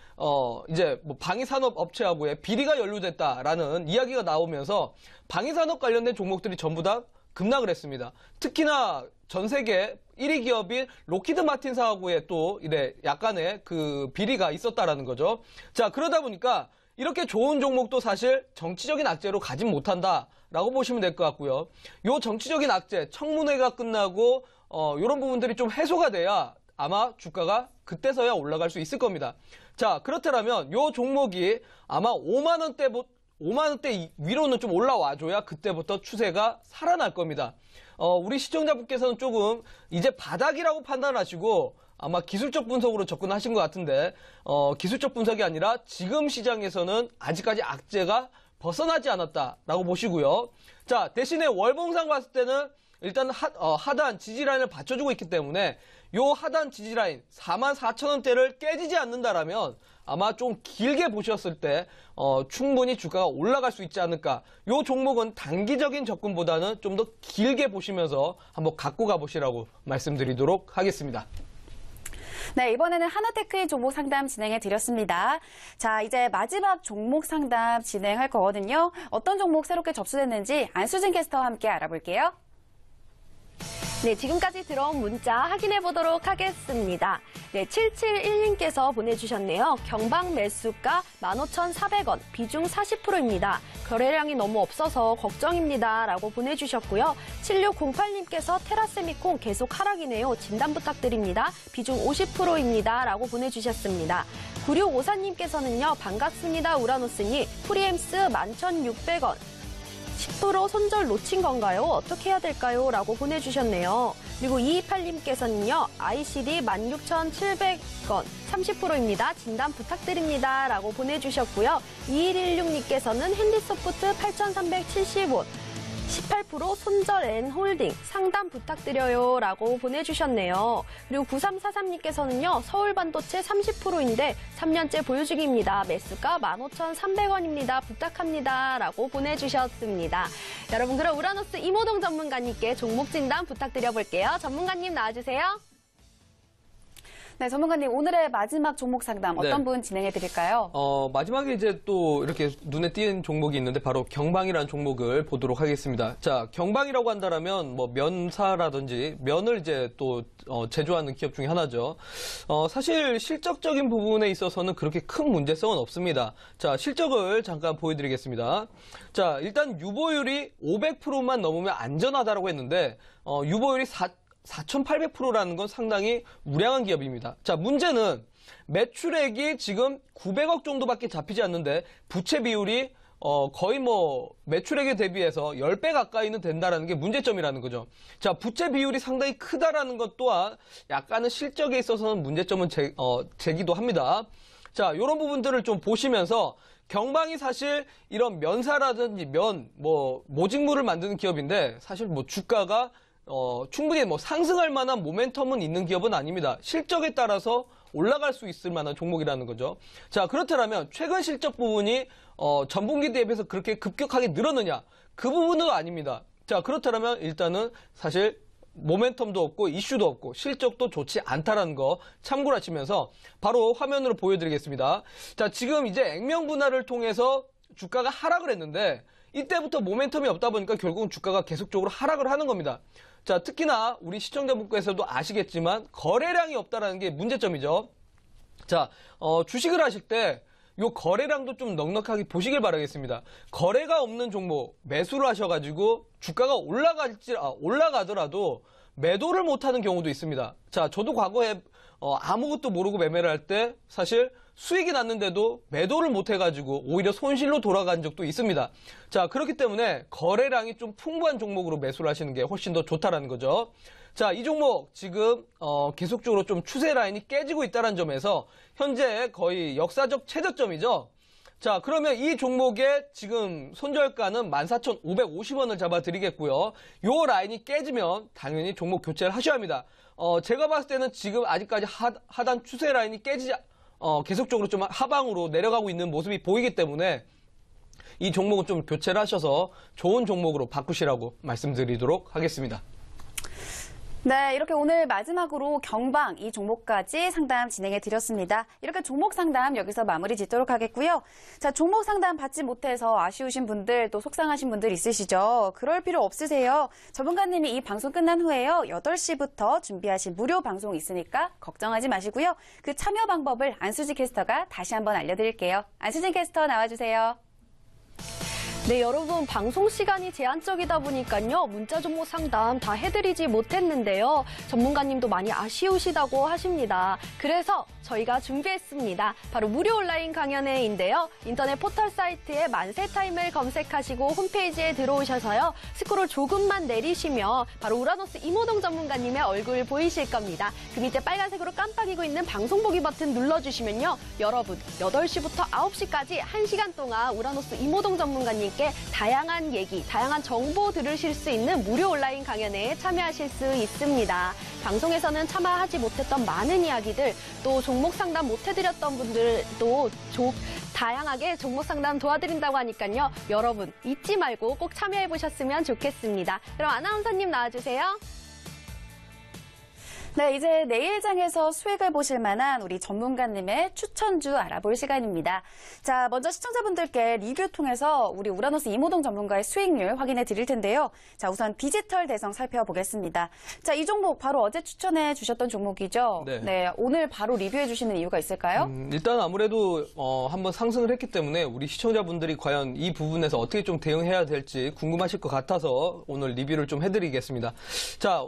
S2: 이제 뭐 방위산업 업체하고의 비리가 연루됐다라는 이야기가 나오면서 방위산업 관련된 종목들이 전부 다 급락을 했습니다. 특히나 전 세계 1위 기업인 로키드 마틴사하고의 또 이래 약간의 그 비리가 있었다라는 거죠. 자, 그러다 보니까 이렇게 좋은 종목도 사실 정치적인 악재로 가진 못한다라고 보시면 될 것 같고요. 요 정치적인 악재, 청문회가 끝나고 이런 부분들이 좀 해소가 돼야 아마 주가가 그때서야 올라갈 수 있을 겁니다. 자, 그렇다면 요 종목이 아마 5만 원대 위로는 좀 올라와줘야 그때부터 추세가 살아날 겁니다. 우리 시청자분께서는 조금 이제 바닥이라고 판단하시고 아마 기술적 분석으로 접근하신 것 같은데 기술적 분석이 아니라 지금 시장에서는 아직까지 악재가 벗어나지 않았다라고 보시고요. 자, 대신에 월봉상 봤을 때는 일단 하단 지지라인을 받쳐주고 있기 때문에 요 하단 지지라인 44,000원대를 깨지지 않는다라면 아마 좀 길게 보셨을 때 충분히 주가가 올라갈 수 있지 않을까. 요 종목은 단기적인 접근보다는 좀 더 길게 보시면서 한번 갖고 가보시라고 말씀드리도록 하겠습니다.
S1: 네, 이번에는 하나테크인 종목 상담 진행해 드렸습니다. 자, 이제 마지막 종목 상담 진행할 거거든요. 어떤 종목 새롭게 접수됐는지 안수진 캐스터와 함께 알아볼게요.
S3: 네, 지금까지 들어온 문자 확인해 보도록 하겠습니다. 네, 771님께서 보내주셨네요. 경방 매수가 15,400원, 비중 40%입니다. 거래량이 너무 없어서 걱정입니다. 라고 보내주셨고요. 7608님께서 테라세미콘 계속 하락이네요. 진단 부탁드립니다. 비중 50%입니다. 라고 보내주셨습니다. 9654님께서는요. 반갑습니다. 우라노스님. 프리엠스 11,600원. 10% 손절 놓친 건가요? 어떻게 해야 될까요? 라고 보내주셨네요. 그리고 228님께서는요. ICD 16,700원 30%입니다. 진단 부탁드립니다. 라고 보내주셨고요. 2116님께서는 핸디소프트 8,370원 18% 손절 N홀딩 상담 부탁드려요 라고 보내주셨네요. 그리고 9343님께서는요. 서울반도체 30%인데 3년째 보유 중입니다. 매수가 15,300원입니다. 부탁합니다 라고 보내주셨습니다. 여러분 그럼 우라노스 이모동 전문가님께 종목 진단 부탁드려볼게요. 전문가님 나와주세요.
S1: 네, 전문가님 오늘의 마지막 종목 상담 어떤
S2: 네.
S1: 분 진행해 드릴까요?
S2: 마지막에 이제 또 이렇게 눈에 띄는 종목이 있는데 바로 경방이라는 종목을 보도록 하겠습니다. 자, 경방이라고 한다라면 뭐 면사라든지 면을 이제 또 제조하는 기업 중에 하나죠. 사실 실적적인 부분에 있어서는 그렇게 큰 문제성은 없습니다. 자, 실적을 잠깐 보여드리겠습니다. 자, 일단 유보율이 500%만 넘으면 안전하다라고 했는데 유보율이 4,800%라는 건 상당히 우량한 기업입니다. 자, 문제는 매출액이 지금 900억 정도밖에 잡히지 않는데 부채 비율이 거의 뭐 매출액에 대비해서 10배 가까이는 된다라는 게 문제점이라는 거죠. 자, 부채 비율이 상당히 크다라는 것 또한 약간은 실적에 있어서는 문제점은 제기도 합니다. 자, 이런 부분들을 좀 보시면서 경방이 사실 이런 면사라든지 모직물을 만드는 기업인데 사실 뭐 주가가 충분히 뭐 상승할 만한 모멘텀은 있는 기업은 아닙니다. 실적에 따라서 올라갈 수 있을 만한 종목이라는 거죠. 자, 그렇다면 최근 실적 부분이 전분기 대비해서 그렇게 급격하게 늘었느냐? 그 부분은 아닙니다. 자, 그렇다면 일단은 사실 모멘텀도 없고 이슈도 없고 실적도 좋지 않다라는 거 참고를 하시면서 바로 화면으로 보여드리겠습니다. 자, 지금 이제 액면 분할을 통해서 주가가 하락을 했는데 이때부터 모멘텀이 없다 보니까 결국은 주가가 계속적으로 하락을 하는 겁니다. 자, 특히나 우리 시청자분께서도 아시겠지만 거래량이 없다라는 게 문제점이죠. 자, 주식을 하실 때 요 거래량도 좀 넉넉하게 보시길 바라겠습니다. 거래가 없는 종목 매수를 하셔가지고 주가가 올라가더라도 매도를 못하는 경우도 있습니다. 자, 저도 과거에 아무것도 모르고 매매를 할 때 사실 수익이 났는데도 매도를 못해가지고 오히려 손실로 돌아간 적도 있습니다. 자, 그렇기 때문에 거래량이 좀 풍부한 종목으로 매수를 하시는 게 훨씬 더 좋다라는 거죠. 자, 이 종목 지금 계속적으로 좀 추세 라인이 깨지고 있다는 점에서 현재 거의 역사적 최저점이죠. 자, 그러면 이 종목의 지금 손절가는 14,550원을 잡아드리겠고요. 요 라인이 깨지면 당연히 종목 교체를 하셔야 합니다. 제가 봤을 때는 지금 아직까지 하단 추세 라인이 깨지지 계속적으로 좀 하방으로 내려가고 있는 모습이 보이기 때문에 이 종목은 좀 교체를 하셔서 좋은 종목으로 바꾸시라고 말씀드리도록 하겠습니다.
S1: 네, 이렇게 오늘 마지막으로 경방 이 종목까지 상담 진행해 드렸습니다. 이렇게 종목 상담 여기서 마무리 짓도록 하겠고요. 자, 종목 상담 받지 못해서 아쉬우신 분들 또 속상하신 분들 있으시죠? 그럴 필요 없으세요. 전문가님이 이 방송 끝난 후에요. 8시부터 준비하신 무료 방송 있으니까 걱정하지 마시고요. 그 참여 방법을 안수지 캐스터가 다시 한번 알려드릴게요. 안수진 캐스터 나와주세요.
S3: 네, 여러분 방송 시간이 제한적이다 보니까요. 문자 종목 상담 다 해드리지 못했는데요. 전문가님도 많이 아쉬우시다고 하십니다. 그래서 저희가 준비했습니다. 바로 무료 온라인 강연회인데요. 인터넷 포털 사이트에 만세타임을 검색하시고 홈페이지에 들어오셔서요. 스크롤 조금만 내리시면 바로 우라노스 이모동 전문가님의 얼굴 보이실 겁니다. 그 밑에 빨간색으로 깜빡이고 있는 방송 보기 버튼 눌러주시면요. 여러분 8시부터 9시까지 1시간 동안 우라노스 이모동 전문가님께 다양한 얘기, 다양한 정보 들으실 수 있는 무료 온라인 강연회에 참여하실 수 있습니다. 방송에서는 참여하지 못했던 많은 이야기들, 또 종목 상담 못해드렸던 분들도 다양하게 종목 상담 도와드린다고 하니까요. 여러분 잊지 말고 꼭 참여해보셨으면 좋겠습니다. 그럼 아나운서님 나와주세요.
S1: 네, 이제 내일장에서 수익을 보실 만한 우리 전문가님의 추천주 알아볼 시간입니다. 자, 먼저 시청자분들께 리뷰 통해서 우리 우라노스 이모동 전문가의 수익률 확인해 드릴 텐데요. 자, 우선 디지털 대성 살펴보겠습니다. 자, 이 종목 바로 어제 추천해 주셨던 종목이죠?
S2: 네.
S1: 오늘 바로 리뷰해 주시는 이유가 있을까요?
S2: 일단 아무래도 한번 상승을 했기 때문에 우리 시청자분들이 과연 이 부분에서 어떻게 좀 대응해야 될지 궁금하실 것 같아서 오늘 리뷰를 좀 해드리겠습니다. 자,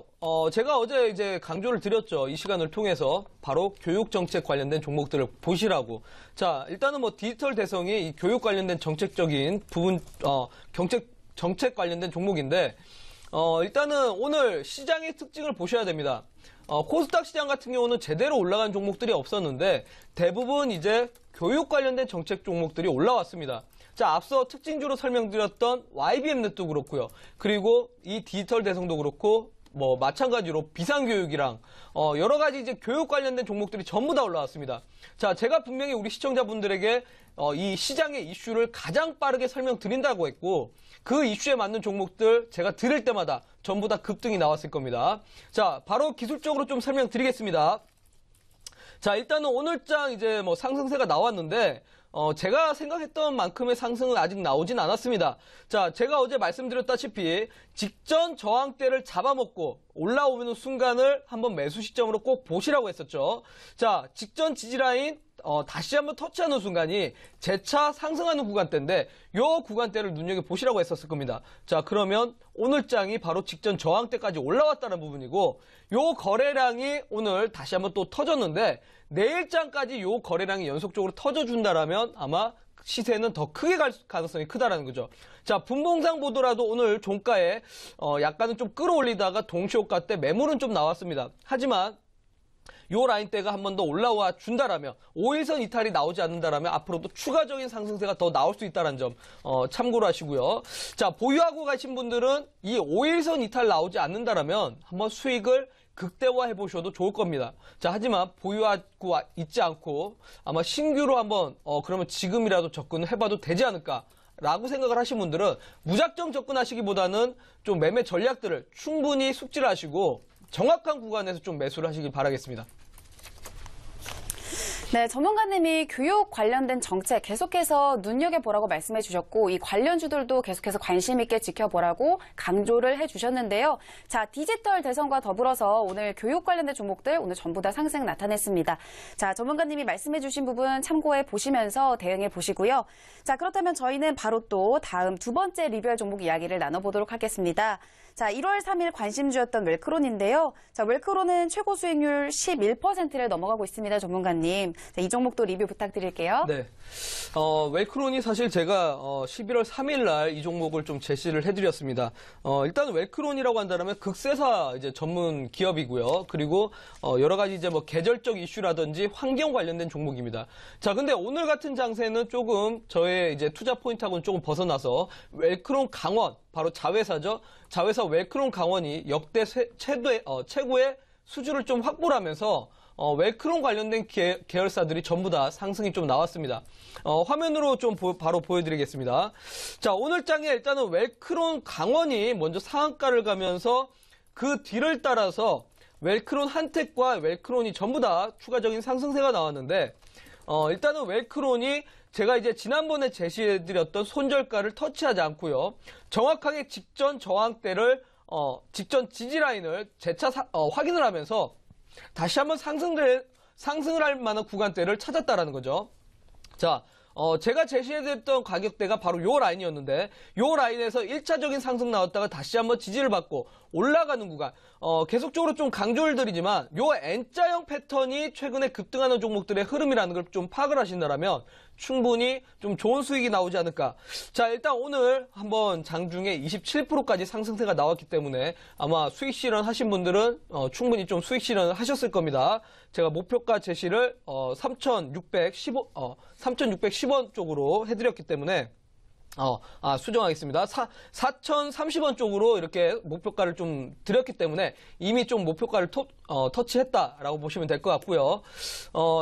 S2: 제가 어제 이제 강조를 드렸죠. 이 시간을 통해서 바로 교육 정책 관련된 종목들을 보시라고. 자, 일단은 뭐 디지털 대성이 이 교육 관련된 정책적인 부분, 정책 관련된 종목인데, 일단은 오늘 시장의 특징을 보셔야 됩니다. 코스닥 시장 같은 경우는 제대로 올라간 종목들이 없었는데 대부분 이제 교육 관련된 정책 종목들이 올라왔습니다. 자, 앞서 특징주로 설명드렸던 YBM넷도 그렇고요. 그리고 이 디지털 대성도 그렇고 뭐 마찬가지로 비상교육이랑 여러 가지 이제 교육 관련된 종목들이 전부 다 올라왔습니다. 자, 제가 분명히 우리 시청자분들에게 이 시장의 이슈를 가장 빠르게 설명드린다고 했고 그 이슈에 맞는 종목들 제가 들을 때마다 전부 다 급등이 나왔을 겁니다. 자, 바로 기술적으로 좀 설명드리겠습니다. 자, 일단은 오늘장 이제 뭐 상승세가 나왔는데 제가 생각했던 만큼의 상승은 아직 나오진 않았습니다. 자, 제가 어제 말씀드렸다시피 직전 저항대를 잡아먹고 올라오는 순간을 한번 매수 시점으로 꼭 보시라고 했었죠. 자, 직전 지지라인 다시 한번 터치하는 순간이 재차 상승하는 구간대인데 요 구간대를 눈여겨보시라고 했었을 겁니다. 자, 그러면 오늘장이 바로 직전 저항대까지 올라왔다는 부분이고 요 거래량이 오늘 다시 한번 또 터졌는데 내일장까지 요 거래량이 연속적으로 터져준다라면 아마 시세는 더 크게 갈 가능성이 크다라는 거죠. 자, 분봉상 보더라도 오늘 종가에 약간은 좀 끌어올리다가 동시효과 때 매물은 좀 나왔습니다. 하지만 요 라인대가 한 번 더 올라와 준다라면 5일선 이탈이 나오지 않는다라면 앞으로도 추가적인 상승세가 더 나올 수 있다는 점 참고로 하시고요. 자, 보유하고 가신 분들은 이 5일선 이탈 나오지 않는다라면 한번 수익을 극대화해 보셔도 좋을 겁니다. 자, 하지만 보유하고 있지 않고 아마 신규로 한번 그러면 지금이라도 접근을 해봐도 되지 않을까 라고 생각을 하신 분들은 무작정 접근하시기보다는 좀 매매 전략들을 충분히 숙지를 하시고 정확한 구간에서 좀 매수를 하시길 바라겠습니다.
S1: 네, 전문가님이 교육 관련된 정책 계속해서 눈여겨보라고 말씀해 주셨고 이 관련주들도 계속해서 관심 있게 지켜보라고 강조를 해주셨는데요. 자, 디지털 대선과 더불어서 오늘 교육 관련된 종목들 오늘 전부 다 상승 나타냈습니다. 자, 전문가님이 말씀해 주신 부분 참고해 보시면서 대응해 보시고요. 자, 그렇다면 저희는 바로 또 다음 두 번째 리뷰할 종목 이야기를 나눠보도록 하겠습니다. 자, 1월 3일 관심주였던 웰크론인데요. 자, 웰크론은 최고 수익률 11%를 넘어가고 있습니다, 전문가님. 자, 이 종목도 리뷰 부탁드릴게요.
S2: 네. 웰크론이 사실 제가 11월 3일 날 이 종목을 좀 제시를 해드렸습니다. 일단 웰크론이라고 한다면 극세사 이제 전문 기업이고요. 그리고 여러 가지 이제 뭐 계절적 이슈라든지 환경 관련된 종목입니다. 자, 근데 오늘 같은 장세는 조금 저의 이제 투자 포인트하고는 조금 벗어나서 웰크론 강원 바로 자회사죠. 자회사 웰크론 강원이 역대 최고의 수주를 좀 확보를 하면서 웰크론 관련된 계열사들이 전부 다 상승이 좀 나왔습니다. 화면으로 좀 바로 보여드리겠습니다. 자, 오늘 장에 일단은 웰크론 강원이 먼저 상한가를 가면서 그 뒤를 따라서 웰크론 한택과 웰크론이 전부 다 추가적인 상승세가 나왔는데 일단은 웰크론이 제가 이제 지난번에 제시해드렸던 손절가를 터치하지 않고요. 정확하게 직전 저항대를 직전 지지라인을 재차 확인을 하면서 다시 한번 상승을 할 만한 구간대를 찾았다라는 거죠. 자, 제가 제시해드렸던 가격대가 바로 요 라인이었는데 요 라인에서 1차적인 상승 나왔다가 다시 한번 지지를 받고 올라가는 구간 계속적으로 좀 강조를 드리지만 요 N자형 패턴이 최근에 급등하는 종목들의 흐름이라는 걸 좀 파악을 하신다면 충분히 좀 좋은 수익이 나오지 않을까. 자, 일단 오늘 한번 장중에 27%까지 상승세가 나왔기 때문에 아마 수익 실현 하신 분들은 충분히 좀 수익 실현을 하셨을 겁니다. 제가 목표가 제시를 3,610원 쪽으로 해드렸기 때문에 수정하겠습니다. 4,030원 쪽으로 이렇게 목표가를 좀 드렸기 때문에 이미 좀 목표가를 터치했다라고 보시면 될 것 같고요.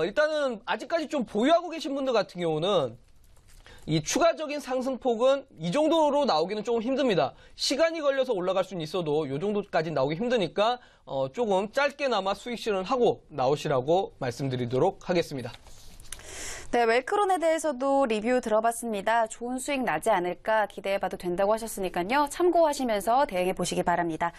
S2: 일단은 아직까지 좀 보유하고 계신 분들 같은 경우는 이 추가적인 상승폭은 이 정도로 나오기는 조금 힘듭니다. 시간이 걸려서 올라갈 수는 있어도 이 정도까지 나오기 힘드니까 조금 짧게나마 수익 실현을 하고 나오시라고 말씀드리도록 하겠습니다.
S1: 네, 웰크론에 대해서도 리뷰 들어봤습니다. 좋은 수익 나지 않을까 기대해봐도 된다고 하셨으니까요. 참고하시면서 대응해 보시기 바랍니다.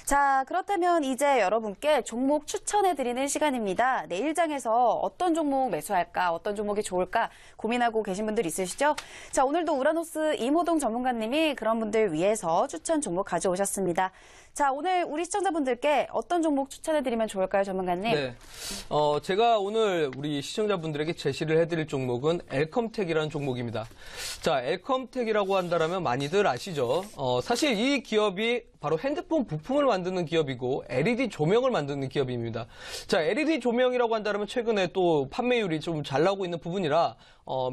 S1: 자, 그렇다면 이제 여러분께 종목 추천해드리는 시간입니다. 내일장에서 어떤 종목 매수할까, 어떤 종목이 좋을까 고민하고 계신 분들 있으시죠? 자, 오늘도 우라노스 임호동 전문가님이 그런 분들 위해서 추천 종목 가져오셨습니다. 자, 오늘 우리 시청자분들께 어떤 종목 추천해드리면 좋을까요, 전문가님?
S2: 네. 제가 오늘 우리 시청자분들에게 제시를 해드릴 종목은 엘컴텍이라는 종목입니다. 자, 엘컴텍이라고 한다면 많이들 아시죠? 사실 이 기업이 바로 핸드폰 부품을 만드는 기업이고 LED 조명을 만드는 기업입니다. 자, LED 조명이라고 한다면 최근에 또 판매율이 좀 잘 나오고 있는 부분이라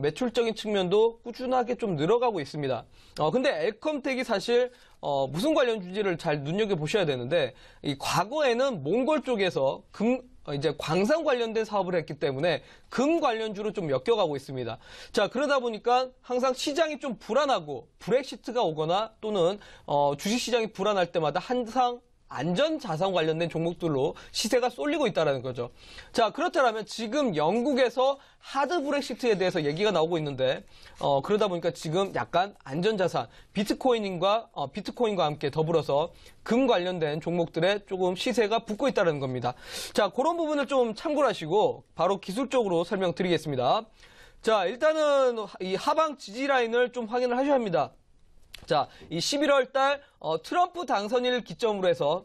S2: 매출적인 측면도 꾸준하게 좀 늘어가고 있습니다. 근데 엘컴텍이 사실 무슨 관련주인지를 잘 눈여겨보셔야 되는데, 이 과거에는 몽골 쪽에서 이제 광산 관련된 사업을 했기 때문에 금 관련주로 좀 엮여가고 있습니다. 자, 그러다 보니까 항상 시장이 좀 불안하고 브렉시트가 오거나 또는 주식시장이 불안할 때마다 항상 안전자산 관련된 종목들로 시세가 쏠리고 있다는 거죠. 자, 그렇다면 지금 영국에서 하드 브렉시트에 대해서 얘기가 나오고 있는데, 그러다 보니까 지금 약간 안전자산, 비트코인과 함께 더불어서 금 관련된 종목들에 조금 시세가 붙고 있다는 겁니다. 자, 그런 부분을 좀 참고를 하시고 바로 기술적으로 설명드리겠습니다. 자, 일단은 이 하방 지지 라인을 좀 확인을 하셔야 합니다. 자, 이 11월 달 트럼프 당선일 기점으로 해서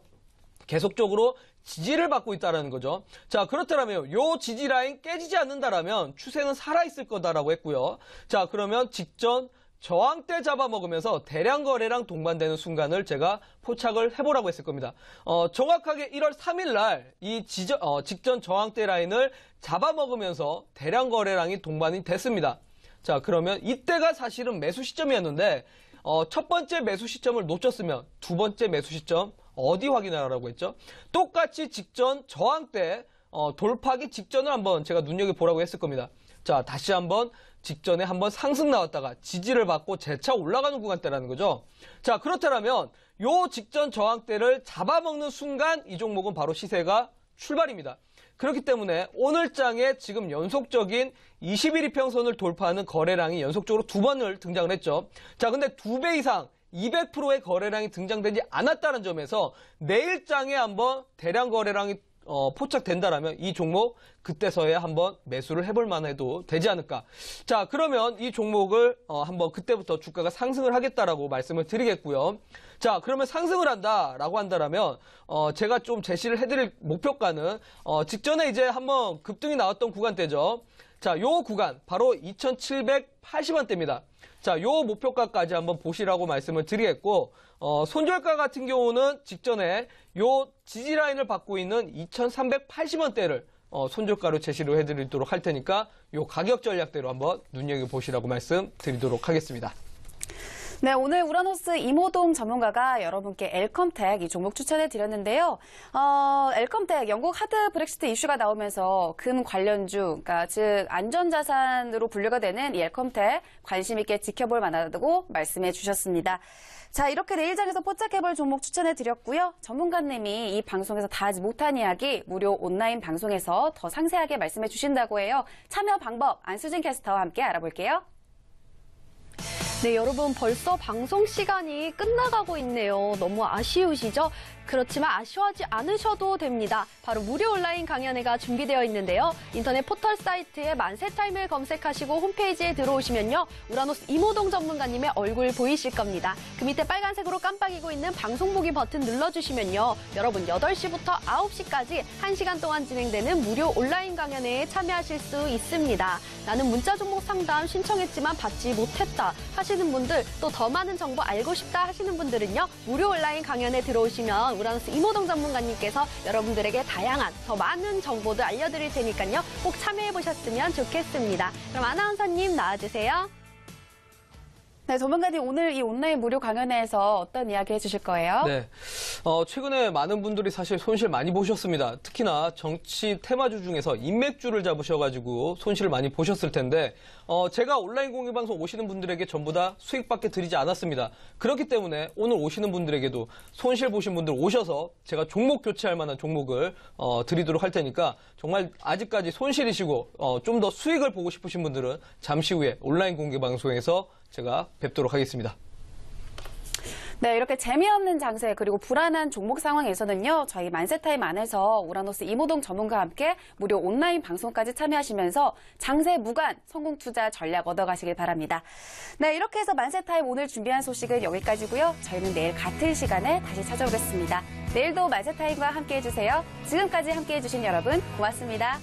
S2: 계속적으로 지지를 받고 있다는 거죠. 자, 그렇다면 요 지지 라인 깨지지 않는다라면 추세는 살아있을 거다라고 했고요. 자, 그러면 직전 저항대 잡아먹으면서 대량 거래랑 동반되는 순간을 제가 포착을 해보라고 했을 겁니다. 정확하게 1월 3일 날 이 직전 저항대 라인을 잡아먹으면서 대량 거래량이 동반이 됐습니다. 자, 그러면 이때가 사실은 매수 시점이었는데, 첫 번째 매수 시점을 놓쳤으면 두 번째 매수 시점 어디 확인하라고 했죠? 똑같이 직전 저항대 돌파하기 직전을 한번 제가 눈여겨보라고 했을 겁니다. 자, 다시 한번 직전에 한번 상승 나왔다가 지지를 받고 재차 올라가는 구간대라는 거죠. 자, 그렇다면 요 직전 저항대를 잡아먹는 순간 이 종목은 바로 시세가 출발입니다. 그렇기 때문에 오늘 장에 지금 연속적인 21 이평선을 돌파하는 거래량이 연속적으로 두 번을 등장을 했죠. 자, 근데 2배 이상 200%의 거래량이 등장되지 않았다는 점에서 내일 장에 한번 대량 거래량이 포착된다라면 이 종목 그때서야 한번 매수를 해볼 만해도 되지 않을까. 자, 그러면 이 종목을 한번 그때부터 주가가 상승을 하겠다라고 말씀을 드리겠고요. 자, 그러면 상승을 한다라고 한다라면 제가 좀 제시를 해드릴 목표가는 직전에 이제 한번 급등이 나왔던 구간대죠. 자, 요 구간 바로 2,780원대입니다. 자, 요 목표가까지 한번 보시라고 말씀을 드리겠고, 손절가 같은 경우는 직전에 요 지지 라인을 받고 있는 2,380원대를 손절가로 제시를 해드리도록 할 테니까 요 가격 전략대로 한번 눈여겨보시라고 말씀드리도록 하겠습니다.
S1: 네, 오늘 우라노스 이모동 전문가가 여러분께 엘컴텍 이 종목 추천해 드렸는데요. 엘컴텍 영국 하드 브렉시트 이슈가 나오면서 금 관련주, 그러니까 즉 안전자산으로 분류가 되는 이 엘컴텍 관심 있게 지켜볼 만하다고 말씀해 주셨습니다. 자, 이렇게 내일장에서 포착해볼 종목 추천해 드렸고요. 전문가님이 이 방송에서 다 하지 못한 이야기 무료 온라인 방송에서 더 상세하게 말씀해 주신다고 해요. 참여 방법 안수진 캐스터와 함께 알아볼게요.
S3: 네, 여러분 벌써 방송 시간이 끝나가고 있네요. 너무 아쉬우시죠? 그렇지만 아쉬워하지 않으셔도 됩니다. 바로 무료 온라인 강연회가 준비되어 있는데요. 인터넷 포털 사이트에 만세타임을 검색하시고 홈페이지에 들어오시면요. 우라노스 이모동 전문가님의 얼굴 보이실 겁니다. 그 밑에 빨간색으로 깜빡이고 있는 방송 보기 버튼 눌러주시면요. 여러분 8시부터 9시까지 1시간 동안 진행되는 무료 온라인 강연회에 참여하실 수 있습니다. 나는 문자 종목 상담 신청했지만 받지 못했다 하시는 분들, 또 더 많은 정보 알고 싶다 하시는 분들은요. 무료 온라인 강연에 들어오시면 우라노스 이모동 전문가님께서 여러분들에게 다양한 더 많은 정보도 알려드릴 테니까요. 꼭 참여해보셨으면 좋겠습니다. 그럼 아나운서님 나와주세요.
S1: 네, 전문가님 오늘 이 온라인 무료 강연회에서 어떤 이야기 해주실 거예요?
S2: 네, 최근에 많은 분들이 사실 손실 많이 보셨습니다. 특히나 정치 테마주 중에서 인맥주를 잡으셔가지고 손실을 많이 보셨을 텐데 제가 온라인 공개방송 오시는 분들에게 전부 다 수익밖에 드리지 않았습니다. 그렇기 때문에 오늘 오시는 분들에게도 손실 보신 분들 오셔서 제가 종목 교체할 만한 종목을 드리도록 할 테니까 정말 아직까지 손실이시고 좀 더 수익을 보고 싶으신 분들은 잠시 후에 온라인 공개방송에서 제가 뵙도록 하겠습니다.
S1: 네, 이렇게 재미없는 장세 그리고 불안한 종목 상황에서는요. 저희 만세타임 안에서 우라노스 이모동 전문가와 함께 무료 온라인 방송까지 참여하시면서 장세 무관 성공 투자 전략 얻어가시길 바랍니다. 네, 이렇게 해서 만세타임 오늘 준비한 소식은 여기까지고요. 저희는 내일 같은 시간에 다시 찾아오겠습니다. 내일도 만세타임과 함께해 주세요. 지금까지 함께해 주신 여러분 고맙습니다.